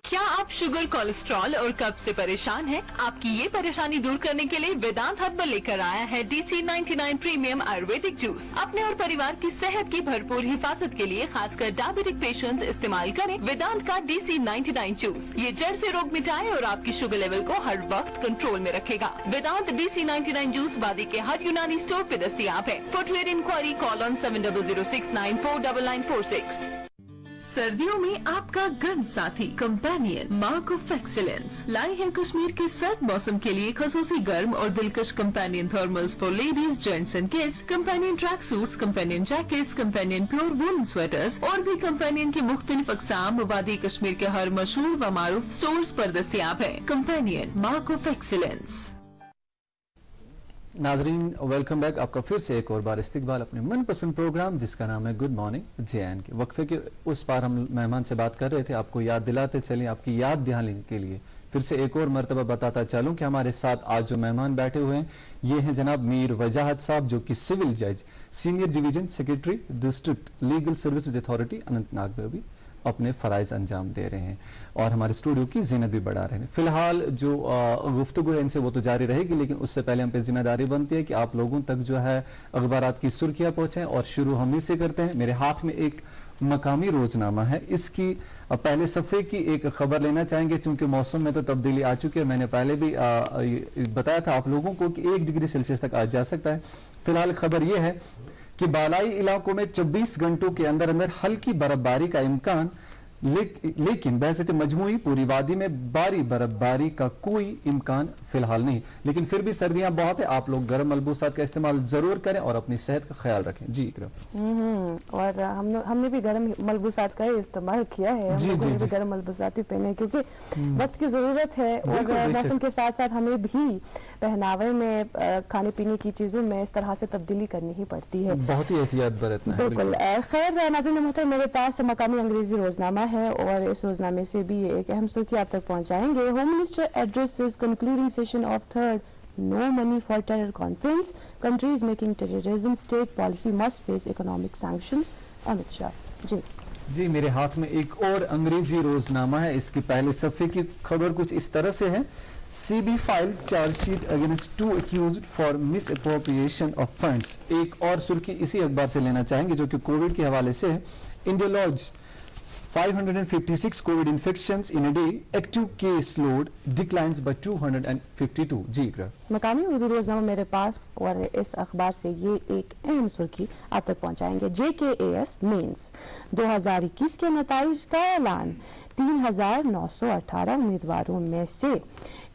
क्या आप शुगर, कोलेस्ट्रॉल और कब्ज से परेशान हैं? आपकी ये परेशानी दूर करने के लिए वेदांत हर्बल लेकर आया है DC99 प्रीमियम आयुर्वेदिक जूस। अपने और परिवार की सेहत की भरपूर हिफाजत के लिए खासकर डायबिटिक पेशेंट्स इस्तेमाल करें वेदांत का DC99 जूस। ये जड़ से रोग मिटाए और आपकी शुगर लेवल को हर वक्त कंट्रोल में रखेगा। वेदांत DC99 जूस वादी के हर यूनानी स्टोर पे दस्तियाब है। For trade inquiry call on 7006949946। सर्दियों में आपका गर्म साथी कंपेनियन मार्क ऑफ एक्सीलेंस लाए हैं कश्मीर के सर्द मौसम के लिए खसूसी गर्म और दिलकश companion thermals for ladies, gents and kids, companion track suits, companion jackets, companion pure woollen sweaters और भी कंपेनियन के मुख्तलिफ अक़साम वादी कश्मीर के हर मशहूर व मारूफ स्टोर्स पर दस्तियाब है। Companion mark of excellence. नाजरीन, वेलकम बैक। आपका फिर से एक और बार इस्तकबाल अपने मनपसंद प्रोग्राम जिसका नाम है गुड मॉर्निंग JNK। वक्फे के उस पार हम मेहमान से बात कर रहे थे, आपको याद दिलाते चलें, आपकी याद दिलाने के लिए फिर से एक और मरतबा बताता चलूं कि हमारे साथ आज जो मेहमान बैठे हुए हैं ये हैं जनाब मीर वजाहत साहब, जो कि सिविल जज, senior division secretary, district legal services authority Anantnag में भी अपने फराइज अंजाम दे रहे हैं और हमारे स्टूडियो की जीनत भी बढ़ा रहे हैं। फिलहाल जो गुफ्तगू है इनसे वो तो जारी रहेगी, लेकिन उससे पहले हम पे जिम्मेदारी बनती है कि आप लोगों तक जो है अखबारात की सुर्खियां पहुंचाएं और शुरू हम ही से करते हैं। मेरे हाथ में एक मकामी रोजनामा है, इसकी पहले सफे की एक खबर लेना चाहेंगे चूंकि मौसम में तो तब्दीली आ चुकी है। मैंने पहले भी बताया था आप लोगों को कि 1 डिग्री सेल्सियस तक आ जा सकता है। फिलहाल खबर यह है कि बालाई इलाकों में 24 घंटों के अंदर अंदर हल्की बर्फबारी का इम्कान, लेकिन बहसत मजमूई पूरी वादी में भारी बर्फबारी का कोई इम्कान फिलहाल नहीं। लेकिन फिर भी सर्दियां बहुत है, आप लोग गर्म मलबूसात का इस्तेमाल जरूर करें और अपनी सेहत का ख्याल रखें। जी और हमने भी गर्म मलबूसात का ही इस्तेमाल किया है। हम लोगों ने भी गर्म मलबूसात ही पहने क्योंकि वक्त की जरूरत है और मौसम के साथ साथ हमें भी पहनावे में, खाने पीने की चीजों में इस तरह से तब्दीली करनी ही पड़ती है। बहुत ही एहतियात बरतना है। बिल्कुल। खैर नाज़रीन मोहतरम, मेरे पास मकामी अंग्रेजी रोजनामा है और इस रोजनामे से भी एक अहम सुर्खी आप तक पहुंचाएंगे। Home minister addresses concluding session of 3rd no money for terror conference, countries making terrorism state policy must face economic sanctions, Amit Shah. जी जी मेरे हाथ में एक और अंग्रेजी रोजनामा है। इसकी पहले सफ़े की खबर कुछ इस तरह से है। CB files chargesheet against 2 accused for miss appropriation of funds. एक और सुर्खी इसी अखबार से लेना चाहेंगे जो कि कोविड के हवाले से है। India logs 556 COVID infections in a day. Active case load declines by 252. जी इकरा। मकामी उर्दू रोजनामा मेरे पास और इस अखबार से ये एक अहम सुर्खी आप तक पहुंचाएंगे। JKAS मेंस 2021 के नताइज का ऐलान। 3,918 उम्मीदवारों में से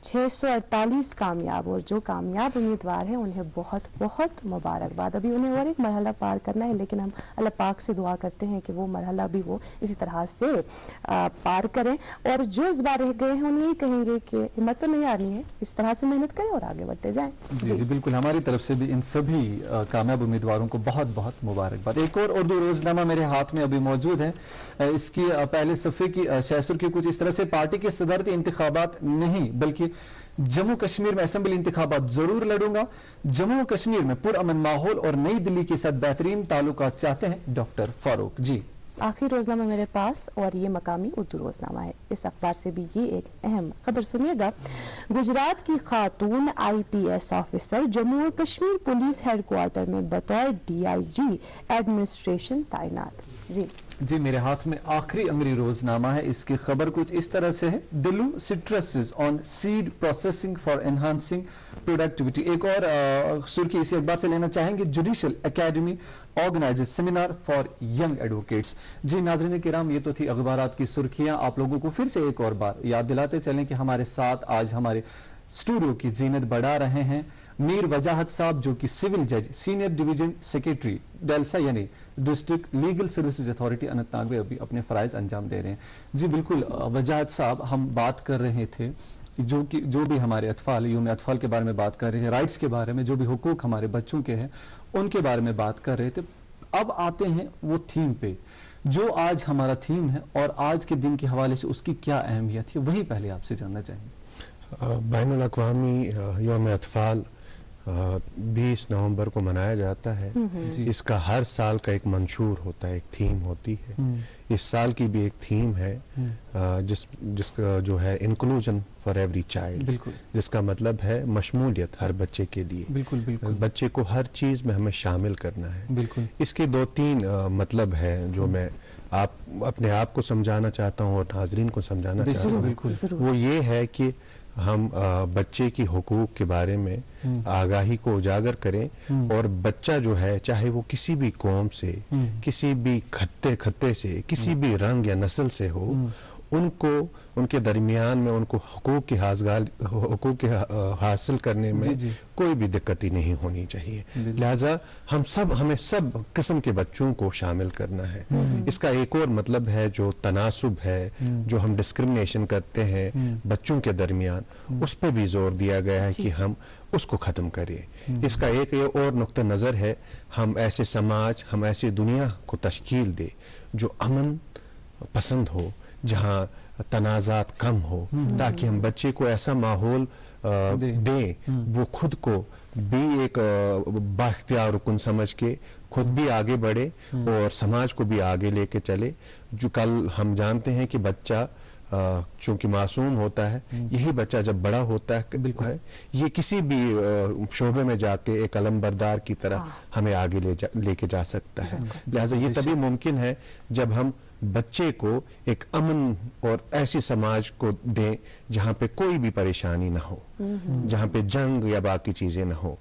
648 कामयाब, और जो कामयाब उम्मीदवार हैं उन्हें बहुत बहुत मुबारकबाद। अभी उन्हें और एक मरहला पार करना है, लेकिन हम अल्लाह पाक से दुआ करते हैं कि वो मरहला भी वो इसी तरह से पार करें। और जो इस बार रह गए हैं उन्हें यही कहेंगे कि हिम्मत तो नहीं हारनी है, इस तरह से मेहनत करें और आगे बढ़ते जाएं। जी जी बिल्कुल, हमारी तरफ से भी इन सभी कामयाब उम्मीदवारों को बहुत बहुत मुबारकबाद। एक और उर्दू रोजनामा मेरे हाथ में अभी मौजूद है। इसकी पहले सफ़े की शहसुर की कुछ इस तरह से, पार्टी के सदरती इंतखाबात नहीं बल्कि जम्मू कश्मीर में असेंबली इंतखाबात जरूर लड़ूंगा। जम्मू कश्मीर में पुरअमन माहौल और नई दिल्ली के साथ बेहतरीन ताल्लुकात चाहते हैं डॉक्टर फारूक। जी आखिरी रोजनामा मेरे पास और ये मकामी उर्दू रोजनामा है। इस अखबार से भी ये एक अहम खबर सुनिएगा। गुजरात की खातून IPS ऑफिसर जम्मू और कश्मीर पुलिस हेडक्वार्टर में बतौर DIG एडमिनिस्ट्रेशन तैनात। जी मेरे हाथ में आखिरी अंग्रेजी रोजनामा है। इसकी खबर कुछ इस तरह से है। डिलू citruses on seed processing for enhancing productivity. एक और सुर्खी इसी अखबार से लेना चाहेंगे। Judicial academy organises seminar for young advocates. जी नाज़रीन किराम, ये तो थी अखबारात की सुर्खियां। आप लोगों को फिर से एक और बार याद दिलाते चलें कि हमारे साथ आज हमारे स्टूडियो की जीनत बढ़ा रहे हैं मीर वजाहत साहब, जो कि सिविल जज सीनियर डिवीजन सेक्रेटरी डेल्सा यानी district legal services authority Anantnag में अभी अपने फराइज अंजाम दे रहे हैं। जी बिल्कुल वजाहत साहब, हम बात कर रहे थे जो भी हमारे अतफाल, यूम अतफाल के बारे में बात कर रहे हैं, राइट्स के बारे में, जो भी हुकूक हमारे बच्चों के हैं उनके बारे में बात कर रहे थे। अब आते हैं वो थीम पे जो आज हमारा थीम है और आज के दिन के हवाले से उसकी क्या अहमियत है, वही पहले आपसे जानना चाहेंगे। बैनुल अक़वामी यौम अतफाल 20 नवंबर को मनाया जाता है। इसका हर साल का एक मंशूर होता है, एक थीम होती है। इस साल की भी एक थीम है जिसका जो है इंक्लूजन फॉर एवरी चाइल्ड, जिसका मतलब है मशमूलियत हर बच्चे के लिए। बिल्कुल बिल्कुल, बच्चे को हर चीज में हमें शामिल करना है। बिल्कुल, इसके 2-3 मतलब है जो मैं अपने आप को समझाना चाहता हूँ और नाजरीन को समझाना चाहता हूँ। वो ये है कि हम बच्चे की हुकूक के बारे में आगाही को उजागर करें और बच्चा जो है चाहे वो किसी भी कौम से, किसी भी खत्ते से, किसी भी रंग या नस्ल से हो, उनको उनके दरमियान में उनको हुकूक के हासिल करने में कोई भी दिक्कत ही नहीं होनी चाहिए। लिहाजा हमें सब किस्म के बच्चों को शामिल करना है। इसका एक और मतलब है जो तनासुब है, जो हम डिस्क्रिमिनेशन करते हैं बच्चों के दरमियान, उस पर भी जोर दिया गया है कि हम उसको खत्म करें। इसका एक और नुक्ता नजर है, हम ऐसे समाज, हम ऐसी दुनिया को तश्कील दे जो अमन पसंद हो, जहां तनाजात कम हो, ताकि हम बच्चे को ऐसा माहौल दें वो खुद को भी एक बाख्तियार रुकन समझ के खुद भी आगे बढ़े और समाज को भी आगे लेके चले। जो कल हम जानते हैं कि बच्चा चूंकि मासूम होता है, यही बच्चा जब बड़ा होता है ये किसी भी शोबे में जाके एक अलमबरदार की तरह हमें आगे लेके जा सकता है। लिहाजा ये तभी मुमकिन है जब हम बच्चे को एक अमन और ऐसी समाज को दें जहां पे कोई भी परेशानी ना हो, जहां पे जंग या बाकी चीजें ना हो।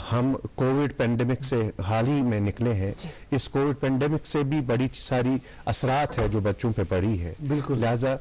हम कोविड पेंडेमिक से हाल ही में निकले हैं। इस कोविड पेंडेमिक से भी बड़ी सारी असरात है जो बच्चों पे पड़ी है। लिहाजा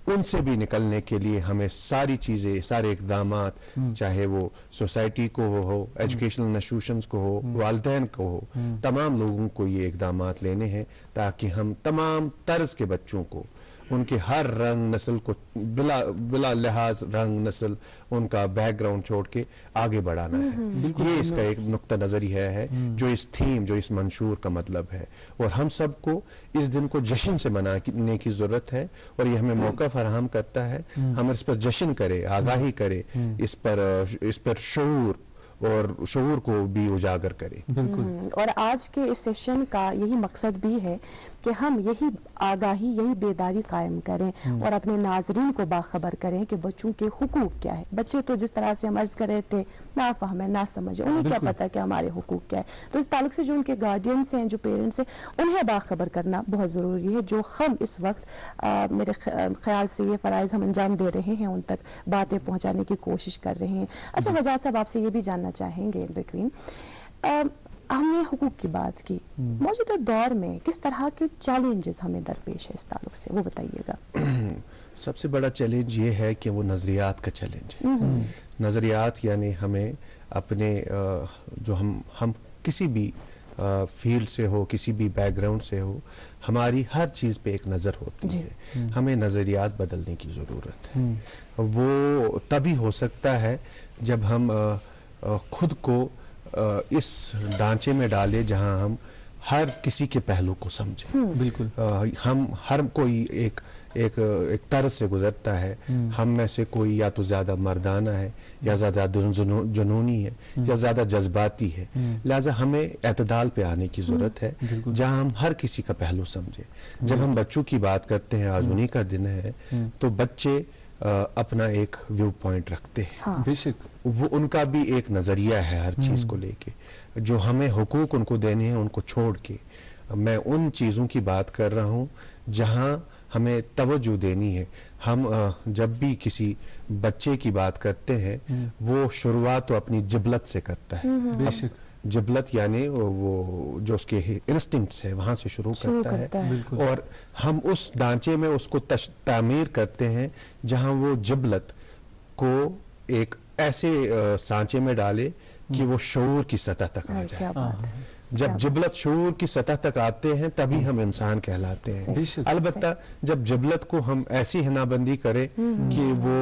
उनसे भी निकलने के लिए हमें सारी चीजें, सारे इक़दामात, चाहे वो सोसाइटी को हो, एजुकेशनल इंस्टीट्यूशंस को हो, वालिदैन को हो, तमाम लोगों को ये इक़दामात लेने हैं ताकि हम तमाम तर्ज के बच्चों को, उनके हर रंग नस्ल को बिला लिहाज रंग नस्ल उनका बैकग्राउंड छोड़ के आगे बढ़ाना है। ये इसका एक नुक्ता नजरिया है जो इस थीम, जो इस मंशूर का मतलब है। और हम सबको इस दिन को जश्न से मनाने की जरूरत है और ये हमें मौका फराहम करता है हम इस पर जश्न करें, आगाही करें, इस पर शऊर और शऊर को भी उजागर करें। बिल्कुल। और आज के इस सेशन का यही मकसद भी है कि हम यही आगाही, यही बेदारी कायम करें और अपने नाजरीन को बाखबर करें कि बच्चों के हुकूक क्या है। बच्चे तो जिस तरह से हम अर्ज कर रहे थे, ना फहमें ना समझे, उन्हें क्या पता कि हमारे हुकूक क्या है। तो इस ताल्लुक से जो उनके गार्डियंस हैं, जो पेरेंट्स हैं, उन्हें बाखबर करना बहुत जरूरी है। जो हम इस वक्त मेरे ख्याल से ये फराइज हम अंजाम दे रहे हैं, उन तक बातें पहुंचाने की कोशिश कर रहे हैं। अच्छा वजाहत साहब, आपसे ये भी जानना चाहेंगे इन बिटवीन, हमने हुकूक की बात की, मौजूदा दौर में किस तरह के चैलेंजेस हमें दरपेश है इस ताल्लुक से, वो बताइएगा। सबसे बड़ा चैलेंज ये है कि वो नजरियात का चैलेंज है। नजरियात यानी हमें अपने जो हम किसी भी फील्ड से हो, किसी भी बैकग्राउंड से हो, हमारी हर चीज पे एक नजर होती है। हमें नजरियात बदलने की जरूरत है। वो तभी हो सकता है जब हम खुद को इस ढांचे में डाले जहां हम हर किसी के पहलू को समझें। बिल्कुल। हम हर कोई एक तरह से गुजरता है। हम में से कोई या तो ज्यादा मर्दाना है, या ज्यादा जुनूनी है, या ज्यादा जज्बाती है। लिहाजा हमें एतदाल पे आने की जरूरत है जहां हम हर किसी का पहलू समझें। जब हम बच्चों की बात करते हैं, आज उन्हीं का दिन है, तो बच्चे अपना एक व्यू पॉइंट रखते हैं। बेशक वो उनका भी एक नजरिया है हर चीज को लेके। जो हमें हुकूक उनको देने हैं, उनको छोड़ के मैं उन चीजों की बात कर रहा हूं जहां हमें तवज्जो देनी है। हम जब भी किसी बच्चे की बात करते हैं, वो शुरुआत तो अपनी जिबलत से करता है। बेशक जिबलत यानी वो जो उसके इंस्टिंक्ट्स है वहां से शुरू करता है। और हम उस ढांचे में उसको तामीर करते हैं जहां वो जिबलत को एक ऐसे सांचे में डाले कि वो शऊर की सतह तक आ जाए। जब जिबलत शऊर की सतह तक आते हैं तभी हम इंसान कहलाते हैं। अलबत्ता जब जिबलत को हम ऐसी हिनाबंदी करें कि वो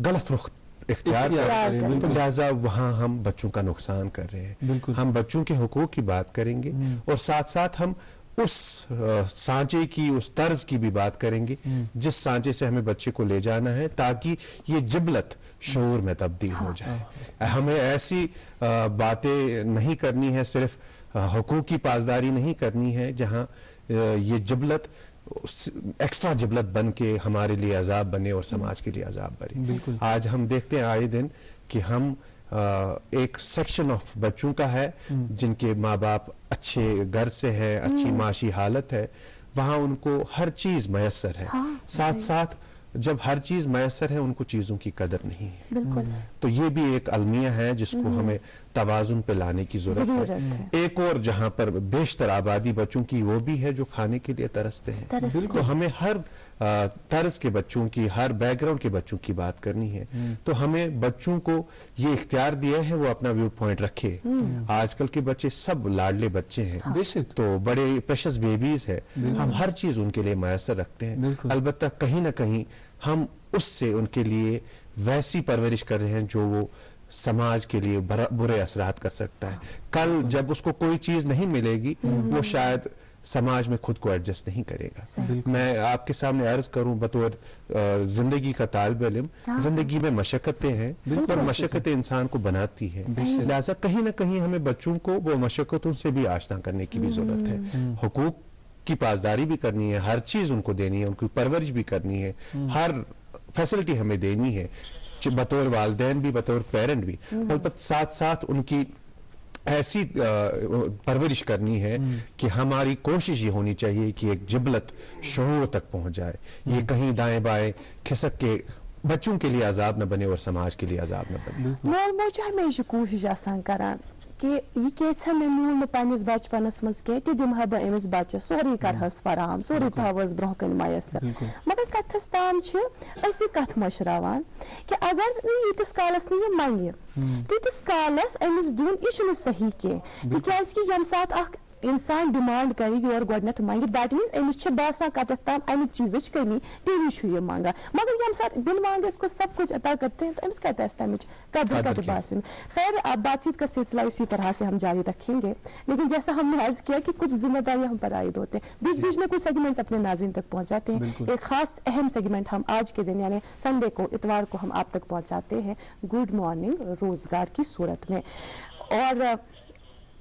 गलत रुख इख्तियार करें, तो लिहाजा वहां हम बच्चों का नुकसान कर रहे हैं। हम बच्चों के हुकूक की बात करेंगे और साथ साथ हम उस सांचे की, उस तर्ज की भी बात करेंगे जिस सांचे से हमें बच्चे को ले जाना है, ताकि ये जिबलत शऊर में तब्दील हो जाए। हमें ऐसी बातें नहीं करनी है, सिर्फ हुकूक की पासदारी नहीं करनी है जहां ये जिबलत एक्स्ट्रा जिबलत बन के हमारे लिए अजाब बने और समाज के लिए अजाब बने। आज हम देखते हैं आए दिन कि हम एक सेक्शन ऑफ बच्चों का है जिनके माँ बाप अच्छे घर से है, अच्छी माशी हालत है, वहां उनको हर चीज मयसर है। साथ साथ जब हर चीज मयसर है, उनको चीजों की कदर नहीं है। तो ये भी एक अलमिया है जिसको हमें तवाजुन पे लाने की जरूरत है। एक और जहां पर बेशतर आबादी बच्चों की वो भी है जो खाने के लिए तरसते हैं। तो हमें हर तर्ज के बच्चों की, हर बैकग्राउंड के बच्चों की बात करनी है। तो हमें बच्चों को ये इख्तियार दिया है वो अपना व्यू पॉइंट रखे। आजकल के बच्चे सब लाडले बच्चे हैं, तो बड़े प्रेशियस बेबीज है। हम हर चीज उनके लिए मयसर रखते हैं। अलबत्ता कहीं ना कहीं हम उससे उनके लिए वैसी परवरिश कर रहे हैं जो वो समाज के लिए बुरे असरात कर सकता है। कल जब उसको कोई चीज नहीं मिलेगी, वो शायद समाज में खुद को एडजस्ट नहीं करेगा। मैं आपके सामने अर्ज करूं बतौर जिंदगी का तालिब इल्म, जिंदगी में मशक्कतें हैं और मशक्कतें इंसान को बनाती हैं। लिहाजा कहीं ना कहीं हमें बच्चों को वो मशक्कतों से भी आशना करने की भी जरूरत है। हुकूक की पासदारी भी करनी है, हर चीज उनको देनी है, उनकी परवरिश भी करनी है, हर फैसिलिटी हमें देनी है, बतौर वालिदैन भी, बतौर पेरेंट भी। अलबत्ता साथ साथ उनकी ऐसी परवरिश करनी है कि हमारी कोशिश ये होनी चाहिए कि एक जिबलत शऊर तक पहुंच जाए। ये कहीं दाएं बाएं खिसक के बच्चों के लिए अजाब न बने और समाज के लिए अजाब न बने। मोज हमेशा कोशिश आसान करान कि ये कैसे मैं मूल में पन्निस बचपनस मज के दिमहा बह अमिस बच्चे सोरी करहस फराहम, सोरी थवस ब्रोह कन मयसर। मगर कथस ताम कथ मशरावान कि अगर यीतिस कालस ये मंगे तीतिस कालस अमिस दुन यह सही कह, तिकि यम सात इंसान डिमांड करे और गोडनथ मांगे दैट मीन्स अमिस बासा कतथ ताम अमिक चीज कमी टीवी ये मांगा मगर ये साथ बिन मांगे इसको सब कुछ अता करते हैं तो अमिस कत तमिच कदर बासन। खैर अब बातचीत का सिलसिला इसी तरह से हम जारी रखेंगे, लेकिन जैसा हमने अर्ज किया कि कुछ जिम्मेदारियां हम पर आयद होते हैं, बीच बीच में कुछ सेगमेंट्स अपने नाज़रीन तक पहुंचाते हैं। एक खास अहम सेगमेंट हम आज के दिन यानी संडे को इतवार को हम आप तक पहुंचाते हैं गुड मॉर्निंग रोजगार की सूरत में। और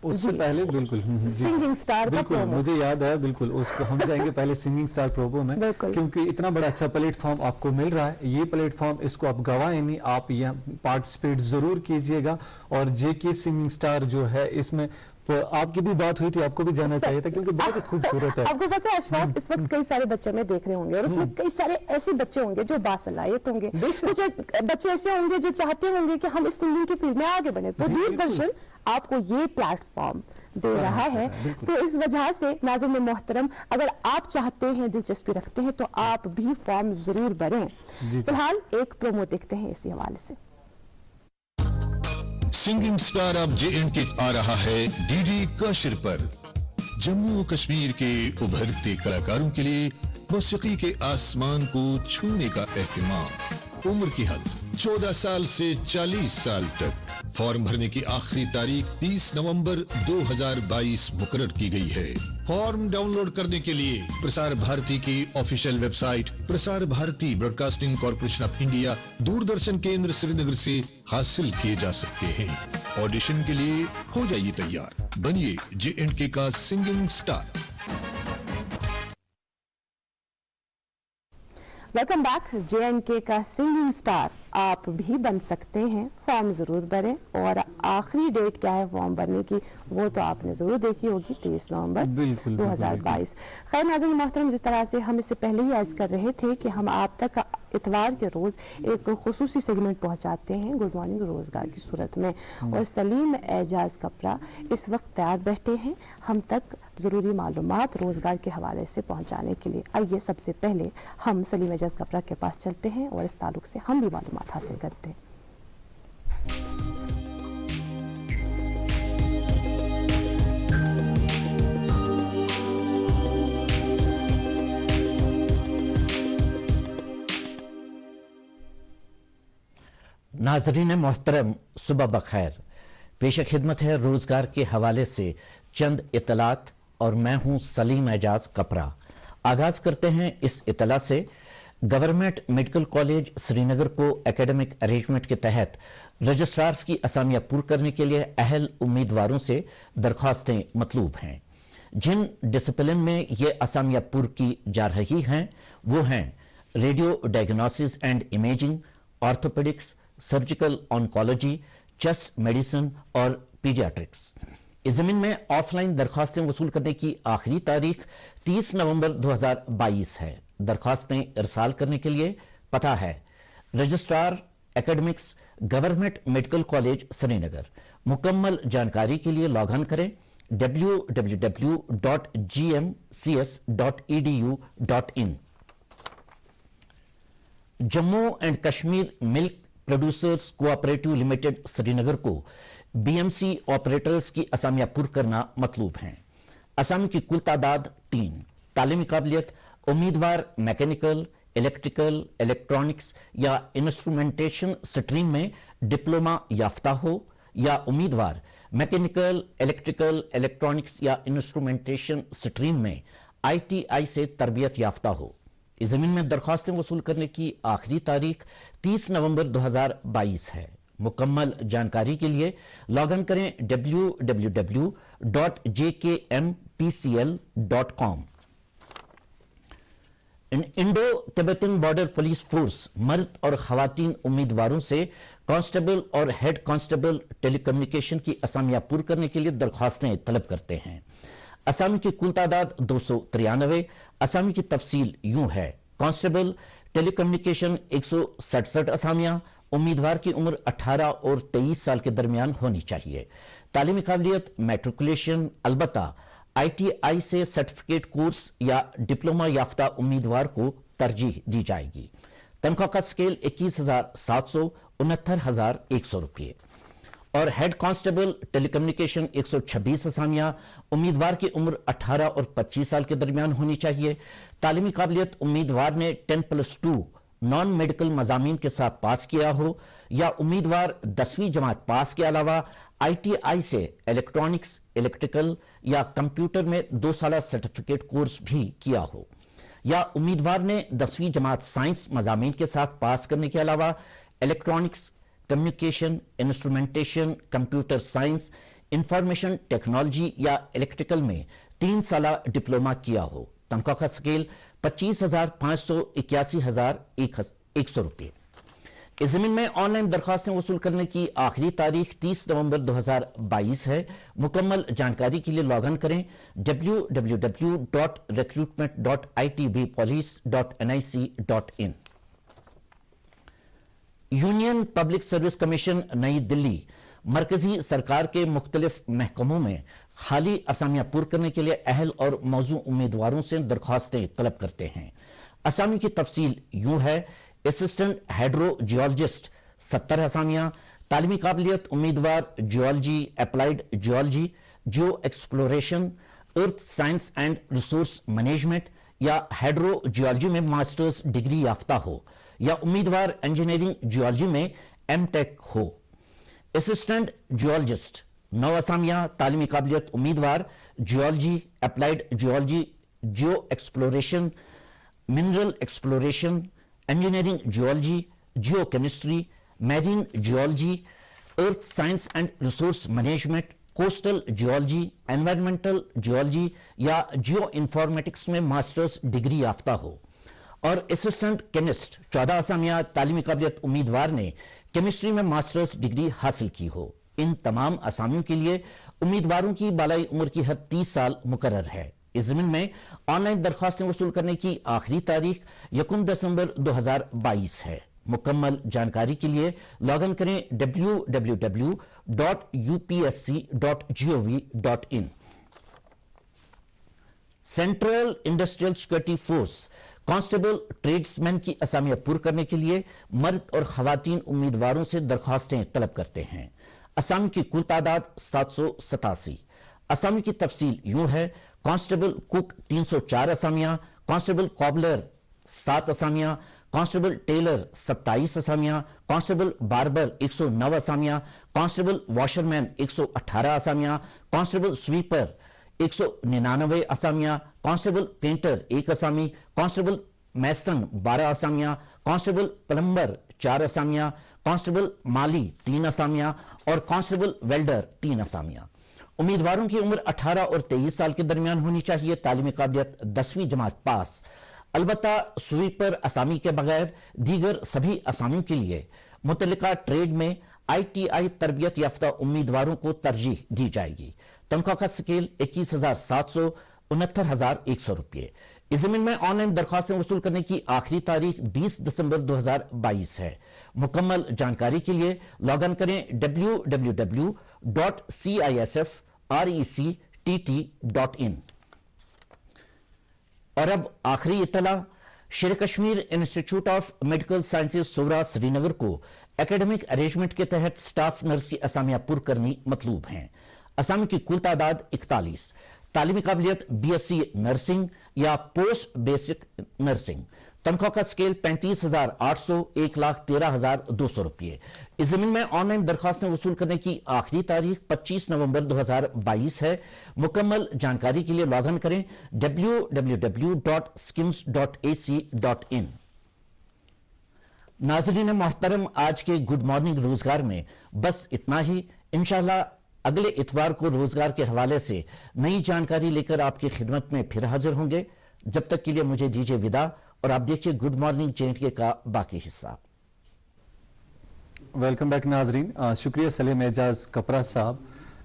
उससे पहले बिल्कुल सिंगिंग स्टार बिल्कुल मुझे याद है, बिल्कुल उसको हम जाएंगे पहले सिंगिंग स्टार प्रोग्राम में, क्योंकि इतना बड़ा अच्छा प्लेटफॉर्म आपको मिल रहा है। ये प्लेटफॉर्म इसको आप गवाएं नहीं, आप यहाँ पार्टिसिपेट जरूर कीजिएगा। और जेके सिंगिंग स्टार जो है इसमें तो आपकी भी बात हुई थी, आपको भी जाना चाहिए था क्योंकि बहुत ही खूबसूरत है। आपको पता है अशफाक, इस वक्त कई सारे बच्चे में देख रहे होंगे और उसमें कई सारे ऐसे बच्चे होंगे जो बासलाहियत होंगे, कुछ बच्चे ऐसे होंगे जो चाहते होंगे कि हम इस सिंगिंग की फील्ड में आगे बढ़े। तो दूरदर्शन आपको ये प्लेटफॉर्म दे रहा है, तो इस वजह से नाज़रीन मोहतरम अगर आप चाहते हैं, दिलचस्पी रखते हैं तो आप भी फॉर्म जरूर भरें। फिलहाल एक प्रोमो देखते हैं इसी हवाले से। सिंगिंग स्टार ऑफ JNK आ रहा है DD कशिर पर। जम्मू कश्मीर के उभरते कलाकारों के लिए मौसीकी के आसमान को छूने का एहतिमाम। उम्र की हद 14 साल से 40 साल तक। फॉर्म भरने की आखिरी तारीख 30 नवंबर 2022 मुकर्रर की गई है। फॉर्म डाउनलोड करने के लिए प्रसार भारती की official website Prasar Bharati broadcasting corporation of India Doordarshan Kendra Srinagar से हासिल किए जा सकते हैं। ऑडिशन के लिए हो जाइए तैयार, बनिए JNK का singing star. Welcome back. JNK का सिंगिंग स्टार आप भी बन सकते हैं, फॉर्म जरूर भरें। और आखिरी डेट क्या है फॉर्म भरने की वो तो आपने जरूर देखी होगी, 30 नवंबर 2022। खैर नाज़रीन मोहतरम, जिस तरह से हम इससे पहले ही अर्ज कर रहे थे कि हम आप तक इतवार के रोज एक खुसूसी सेगमेंट पहुंचाते हैं गुड मॉर्निंग रोजगार की सूरत में, और सलीम एजाज कपरा इस वक्त तैयार बैठे हैं हम तक जरूरी मालूमात रोजगार के हवाले से पहुंचाने के लिए। आइए सबसे पहले हम सलीम एजाज कपरा के पास चलते हैं और इस ताल्लुक से हम भी मालूमात हासिल करते हैं। नाज़रीन मोहतरम सुबह बखैर। पेश खिदमत है रोजगार के हवाले से चंद इतलात और मैं हूं सलीम एजाज कपरा। आगाज करते हैं इस इतला से। गवर्नमेंट मेडिकल कॉलेज श्रीनगर को एकेडमिक अरेंजमेंट के तहत रजिस्ट्रार्स की असामियां पूर्ण करने के लिए अहल उम्मीदवारों से दरख्वास्तें मतलूब हैं। जिन डिसिप्लिन में ये असामियां पूर्ण की जा रही हैं वो हैं radio diagnosis and imaging, orthopaedics, surgical oncology, chest medicine और पीडियाट्रिक्स। इस जमीन में ऑफलाइन दरखास्तें वसूल करने की आखिरी तारीख 30 नवंबर 2022 है। दरखास्तें इरसाल करने के लिए पता है registrar academics, government medical college Srinagar. मुकम्मल जानकारी के लिए लॉग इन करें www.gmcs.edu.in। Jammu and Kashmir milk producers cooperative limited Srinagar को BMC ऑपरेटर्स की असामियां पूर्ण करना मतलूब हैं। असामी की कुल तादाद 3। तालीमी काबिलियत उम्मीदवार मैकेनिकल, इलेक्ट्रिकल, इलेक्ट्रॉनिक्स या इंस्ट्रूमेंटेशन स्ट्रीम में डिप्लोमा याफ्ता हो या उम्मीदवार मैकेनिकल, इलेक्ट्रिकल, इलेक्ट्रॉनिक्स या इंस्ट्रूमेंटेशन स्ट्रीम में ITI से तरबियत याफ्ता हो। इस जमीन में दरखास्तें वसूल करने की आखिरी तारीख 30 नवंबर 2022 है। मुकम्मल जानकारी के लिए लॉग इन करें www.jkmpcl.com। Indo Tibetan border police force मर्द और खवातीन उम्मीदवारों से कांस्टेबल और हेड कांस्टेबल टेलीकम्युनिकेशन की असामियां पूर्ण करने के लिए दरख्वास्तें तलब करते हैं। असामी की कुल तादाद 293। असामी की तफसील यूं है। Constable telecommunication 167 असामियां। उम्मीदवार की उम्र 18 और 23 साल के दरमियान होनी चाहिए। तालीमी काबिलियत मैट्रिकुलेशन, अलबत्ता ITI से सर्टिफिकेट कोर्स या डिप्लोमा याफ्ता उम्मीदवार को तरजीह दी जाएगी। तनख्वाह का स्केल 21,700 69,100 रुपये। और हेड कांस्टेबल टेलीकम्युनिकेशन 126 असामियां। उम्मीदवार की उम्र 18 और 25 साल के दरमियान होनी चाहिए। तालीमी काबिलियत उम्मीदवार ने 10+2 नॉन मेडिकल मजामीन के साथ पास किया हो या उम्मीदवार 10वीं जमात पास के अलावा ITI से इलेक्ट्रॉनिक्स, इलेक्ट्रिकल या कंप्यूटर में 2 साल सर्टिफिकेट कोर्स भी किया हो, या उम्मीदवार ने 10वीं जमात साइंस मजामीन के साथ पास करने के अलावा electronics, communication, instrumentation, computer science, information technology या इलेक्ट्रिकल में 3 साल डिप्लोमा किया हो। तनख्वाह का स्केल 25,500 81,100 रुपये। इस जमीन में ऑनलाइन दरखास्तें वसूल करने की आखिरी तारीख 30 नवंबर 2022 है। मुकम्मल जानकारी के लिए लॉग इन करें www.recruitment.itbpolice.nic.in। Union public service commission नई दिल्ली मरकजी सरकार के मुख्तलिफ महकमों में खाली असामियां पूर करने के लिए अहल और मौजू उम्मीदवारों से दरख्वास्तें तलब करते हैं। असामी की तफसील यूं है: असिस्टेंट हाइड्रो जियोलॉजिस्ट 70 असामियां। तालीमी काबिलियत उम्मीदवार geology, applied geology, Jio exploration, earth science and resource management या हाइड्रो जियोलॉजी में मास्टर्स डिग्री याफ्ता हो, या उम्मीदवार इंजीनियरिंग जियोलॉजी में M.Tech हो। Assistant geologist 9 असामियां। तालीमी काबिलियत उम्मीदवार geology, applied geology, Jio exploration, mineral exploration, engineering geology, Jio chemistry, marine geology, earth science and resource management, coastal geology, environmental geology या जियो इंफॉर्मेटिक्स में मास्टर्स डिग्री याफ्ता हो, और असिस्टेंट केमिस्ट 14 असामियां। तालीमी काबिलियत उम्मीदवार ने केमिस्ट्री में मास्टर्स डिग्री हासिल की हो। इन तमाम असामियों के लिए उम्मीदवारों की बालाई उम्र की हद 30 साल मुकर्रर है। इस जमीन में ऑनलाइन दरखास्तें वसूल करने की आखिरी तारीख 1 दिसंबर 2022 है। मुकम्मल जानकारी के लिए लॉग इन करें www.upsc.gov.in। Central industrial security force constable tradesman की असामियां पूर करने के लिए मर्द और खवातीन उम्मीदवारों से दरखास्तें तलब करते हैं। असामी की कुल तादाद 787। असामी की तफसील यूं है: कांस्टेबल कुक 304 असामियां, कांस्टेबल कॉबलर 7 असामियां, कांस्टेबल टेलर 27 असामियां, कांस्टेबल बार्बर 109 असामियां, कांस्टेबल वॉशरमैन 118 असामियां, कांस्टेबल स्वीपर 199 असामियां, कांस्टेबल पेंटर 1 असामी, कांस्टेबल मैसन 12 असामियां, कांस्टेबल प्लम्बर 4 असामियां, कांस्टेबल माली 3 असामियां और कांस्टेबल वेल्डर 3 असामियां। उम्मीदवारों की उम्र 18 और 23 साल के दरमियान होनी चाहिए। तालीमी काबिलियत 10वीं जमात पास। अलबत्ता स्वीपर असामी के बगैर दीगर सभी असामियों के लिए मुतल्लिका ट्रेड में ITI तरबियत याफ्ता उम्मीदवारों को तरजीह दी जाएगी। तनख्वाह का स्केल 21,700 69,100 रुपये। इस जमीन में ऑनलाइन दरखास्तें वसूल करने की आखिरी तारीख 20 दिसंबर 2022 है। मुकम्मल जानकारी के लिए लॉग इन करें www.cisfrectt.in। और अब आखिरी इत्तला, Sher Kashmir institute of medical sciences Soura Srinagar को एकेडमिक अरेंजमेंट के तहत स्टाफ नर्स की असामियां पुर करनी मतलूब हैं। असामी की कुल तादाद 41। तालीमी काबिलियत BSc नर्सिंग या पोस्ट बेसिक नर्सिंग। तनख्वाह का स्केल 35,800 1,13,200 रुपये। इस जमीन में ऑनलाइन दरखास्तें वसूल करने की आखिरी तारीख 25 नवंबर 2022 है। मुकम्मल जानकारी के लिए लॉग इन करें www.skims.ac.in। नाज़रीन मोहतरम, आज के गुड मॉर्निंग रोजगार में बस इतना ही। इंशाअल्लाह अगले इतवार को रोजगार के हवाले से नई जानकारी लेकर आपकी खिदमत में फिर हाजिर होंगे। जब तक के लिए मुझे दीजिए विदा और आप देखिए गुड मॉर्निंग JNK का बाकी हिस्सा। वेलकम बैक नाजरीन। शुक्रिया सलीम एजाज कपरा साहब।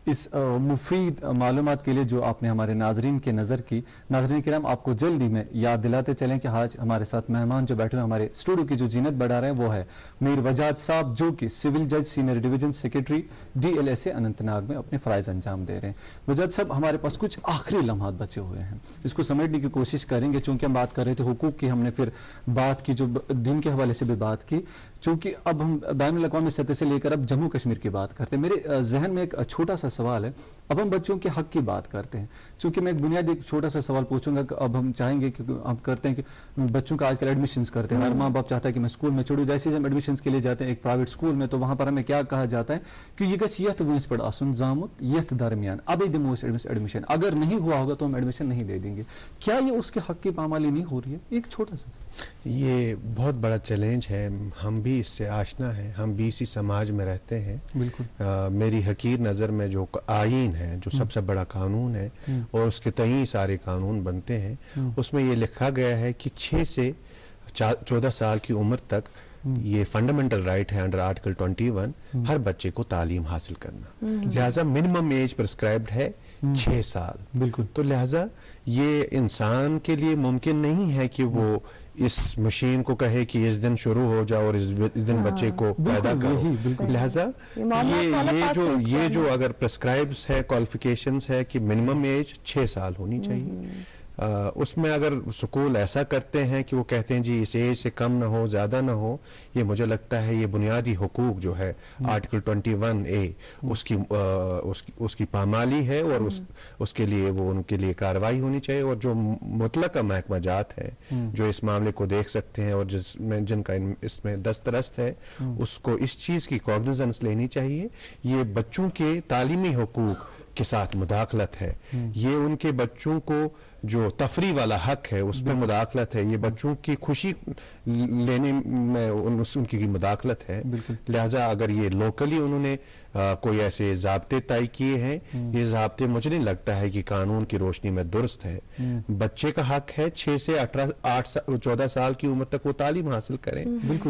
इस मुफीद मालूमात के लिए जो आपने हमारे नाजरीन के नज़र की। नाजरीन किराम, आपको जल्दी में याद दिलाते चलें कि आज हमारे साथ मेहमान जो बैठे हुए हमारे स्टूडियो की जो जीनत बढ़ा रहे हैं वो है मीर वजाद साहब, जो कि सिविल जज senior division secretary DLSA Anantnag में अपने फ़राइज़ अंजाम दे रहे हैं। वजाद साहब, हमारे पास कुछ आखिरी लम्हात बचे हुए हैं, इसको समेटने की कोशिश करेंगे। चूंकि हम बात कर रहे थे हुकूक की, हमने फिर बात की जो दिन के हवाले से भी बात की, चूंकि अब हम बैनुल अक़वामी सतह से लेकर अब जम्मू कश्मीर की बात करते हैं। मेरे जहन में एक छोटा सा सवाल है, अब हम बच्चों के हक की बात करते हैं, चूंकि मैं एक बुनियादी एक छोटा सा सवाल पूछूंगा कि अब हम चाहेंगे कि हम करते हैं कि बच्चों का आजकल एडमिशंस करते हैं, हर माँ बाप चाहता है कि मैं स्कूल में छोड़ूं। जैसे हम एडमिशंस के लिए जाते हैं एक प्राइवेट स्कूल में, तो वहां पर हमें क्या कहा जाता है कि ये गछ यथ वंस पर आसन जामुत यथ दरमियान अब एडमिशन, अगर नहीं हुआ होगा तो हम एडमिशन नहीं दे देंगे। क्या ये उसके हक की पामाली नहीं हो रही है? एक छोटा सा, ये बहुत बड़ा चैलेंज है, हम भी इससे आशना है, हम भी इसी समाज में रहते हैं। बिल्कुल। मेरी हकीर नज़र में जो आईन है, जो सबसे बड़ा कानून है और उसके तई सारे कानून बनते हैं, उसमें ये लिखा गया है कि 6 से 14 साल की उम्र तक ये फंडामेंटल राइट है अंडर आर्टिकल 21 हर बच्चे को तालीम हासिल करना। लिहाजा मिनिमम एज प्रिस्क्राइब्ड है 6 साल। बिल्कुल। तो लिहाजा ये इंसान के लिए मुमकिन नहीं है कि वो इस मशीन को कहे कि इस दिन शुरू हो जाओ और इस दिन बच्चे को पैदा करो। लिहाजा ये जो अगर प्रिस्क्राइब्स है, क्वालिफिकेशंस है कि मिनिमम एज 6 साल होनी चाहिए, उसमें अगर स्कूल ऐसा करते हैं कि वो कहते हैं जी इस एज से कम ना हो, ज्यादा ना हो, ये मुझे लगता है ये बुनियादी हुकूक जो है आर्टिकल 21A उसकी पामाली है और उसके लिए वो उनके लिए कार्रवाई होनी चाहिए। और जो मुतलका महकमा जात है जो इस मामले को देख सकते हैं और जिनका इसमें दस्तरस्त है, उसको इस चीज की कॉग्निजेंस लेनी चाहिए। ये बच्चों के तालीमी हुकूक के साथ मुदाखलत है, ये उनके बच्चों को जो तफरी वाला हक है उसमें मुदाखलत है, ये बच्चों की खुशी लेने में उनकी मुदाखलत है। लिहाजा अगर ये लोकली उन्होंने कोई ऐसे ज़ाब्ते तय किए हैं, ये ज़ाब्ते मुझे नहीं लगता है कि कानून की रोशनी में दुरुस्त है। बच्चे का हक है 6 से 14 साल की उम्र तक वो तालीम हासिल करें।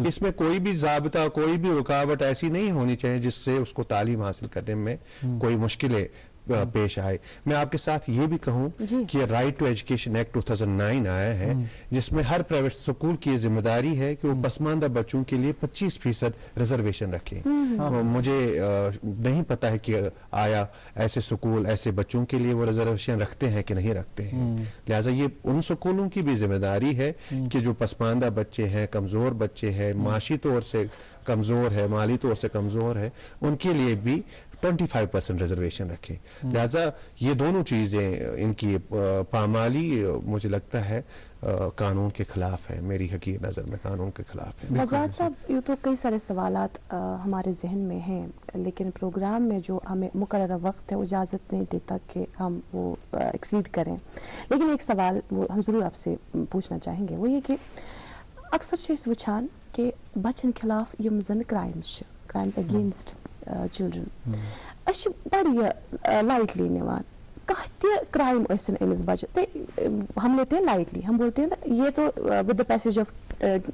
इसमें कोई भी ज़ाब्ता, कोई भी रुकावट ऐसी नहीं होनी चाहिए जिससे उसको तालीम हासिल करने में कोई मुश्किलें पेश आए। मैं आपके साथ ये भी कहूं कि राइट टू एजुकेशन एक्ट 2009 आया है, जिसमें हर प्राइवेट स्कूल की जिम्मेदारी है कि वो पसमानदा बच्चों के लिए 25% रिजर्वेशन रखें। मुझे नहीं पता है कि आया ऐसे स्कूल ऐसे बच्चों के लिए वो रिजर्वेशन रखते हैं कि नहीं रखते हैं। लिहाजा ये उन स्कूलों की भी जिम्मेदारी है कि जो पसमानदा बच्चे हैं, कमजोर बच्चे हैं, माशी तौर से कमजोर है, माली तौर से कमजोर है, उनके लिए भी 25% रिजर्वेशन रखें। लिहाजा ये दोनों चीजें इनकी पामाली मुझे लगता है कानून के खिलाफ है, मेरी हकीर नजर में कानून के खिलाफ है। वजाद साहब, यूँ तो कई सारे सवालात हमारे जहन में हैं, लेकिन प्रोग्राम में जो हमें मुकर्रर वक्त है वो इजाज़त नहीं देता कि हम वो एक्सीड करें। लेकिन एक सवाल वो हम ज़रूर आपसे पूछना चाहेंगे, वो ये कि अक्सर वुछान कि बच्चन खिलाफ यम जन क्राइम्स अगेंस्ट चिल्ड्रन बड़ लाइटली निवान क्राइम अमिस बच्चे हम लेते हैं लाइटली, हम बोलते हैं ना ये तो with the passage of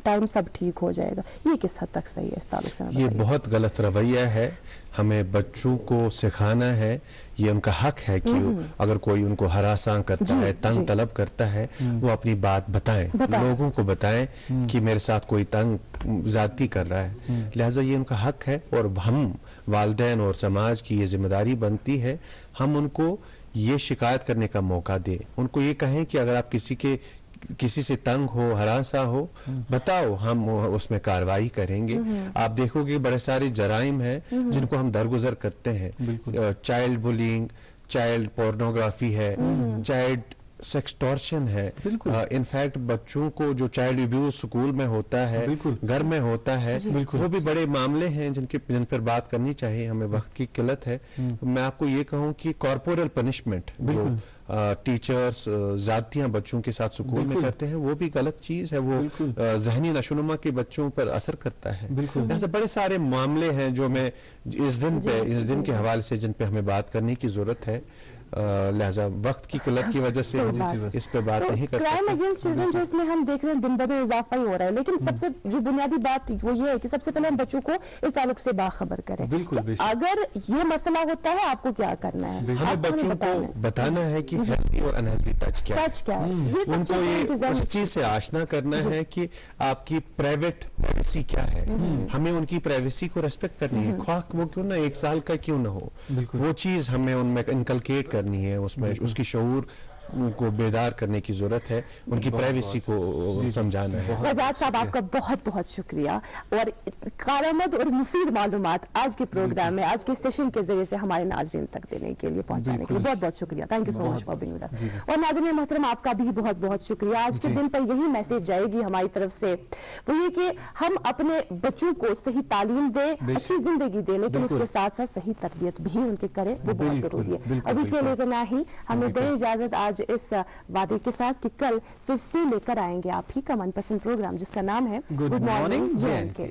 time सब ठीक हो जाएगा। ये किस हद तक सही है इस ताल्लुक से? ये बहुत गलत रवैया है। हमें बच्चों को सिखाना है, ये उनका हक है कि अगर कोई उनको हरासा करता है, तंग तलब करता है, वो अपनी बात बताएं, लोगों को बताएं कि मेरे साथ कोई तंग ज्यादती कर रहा है। लिहाजा ये उनका हक है और हम वालिदैन और समाज की ये जिम्मेदारी बनती है हम उनको ये शिकायत करने का मौका दें। उनको ये कहें कि अगर आप किसी से तंग हो, हरासा हो, बताओ, हम उसमें कार्रवाई करेंगे। आप देखोगे बड़े सारे जराइम हैं जिनको हम दरगुजर करते हैं। चाइल्ड बुलिंग, चाइल्ड पोर्नोग्राफी है, चाइल्ड सेक्सटॉर्शन है। इनफैक्ट बच्चों को जो चाइल्ड अब्यूज स्कूल में होता है, घर में होता है, वो भी बड़े मामले हैं जिन पर बात करनी चाहिए। हमें वक्त की किल्लत है। मैं आपको ये कहूं कि कॉर्पोरल पनिशमेंट जो टीचर्स ज्यादतियां बच्चों के साथ स्कूल में करते हैं, वो भी गलत चीज है। वो जहनी नशोनुमा के बच्चों पर असर करता है। ऐसे बड़े सारे मामले हैं जो मैं इस दिन के हवाले से जिन पे हमें बात करने की जरूरत है। लिहाजा वक्त की किल्लत की वजह से हम इस पे बात नहीं कर सकते। क्राइम अगेंस्ट चिल्ड्रन जो इसमें हम देख रहे हैं दिन ब दिन इजाफा ही हो रहा है, लेकिन सबसे जो बुनियादी बात वो ये है कि सबसे पहले हम बच्चों को इस ताल्लुक से बाखबर करें। बिल्कुल, अगर ये मसला होता है आपको क्या करना है, हमें बच्चों को बताना है कि हेल्दी और अनहेल्दी टच क्या है, उनको ये उस चीज से आशना करना है कि आपकी प्राइवेट प्राइवेसी क्या है, हमें उनकी प्राइवेसी को रेस्पेक्ट करनी है, ख्वाह वो क्यों ना 1 साल का क्यों ना हो, वो चीज हमें उनमें इनकलकेट करनी है, उसमें उसकी शऊर को बेदार करने की जरूरत है, उनकी प्राइवेसी को समझाना है। रजाक साहब आपका बहुत बहुत शुक्रिया और कारआमद और मुफीद मालूमात आज के प्रोग्राम में, आज के सेशन के जरिए से हमारे नाज़रीन तक देने के लिए, पहुंचाने के लिए बहुत बहुत शुक्रिया। Thank you so much for being with us. और नाज़रीन मोहतरम आपका भी बहुत बहुत शुक्रिया। आज के दिन पर यही मैसेज जाएगी हमारी तरफ से, वो ये कि हम अपने बच्चों को सही तालीम दें, अच्छी जिंदगी दें, लेकिन उसके साथ साथ सही तरबियत भी उनके करें, वो बहुत जरूरी है। अभी के लिए इतना ही, हमें दें इजाजत आज इस वादे के साथ कि कल फिर से लेकर आएंगे आप ही का मनपसंद प्रोग्राम जिसका नाम है गुड मॉर्निंग JNK।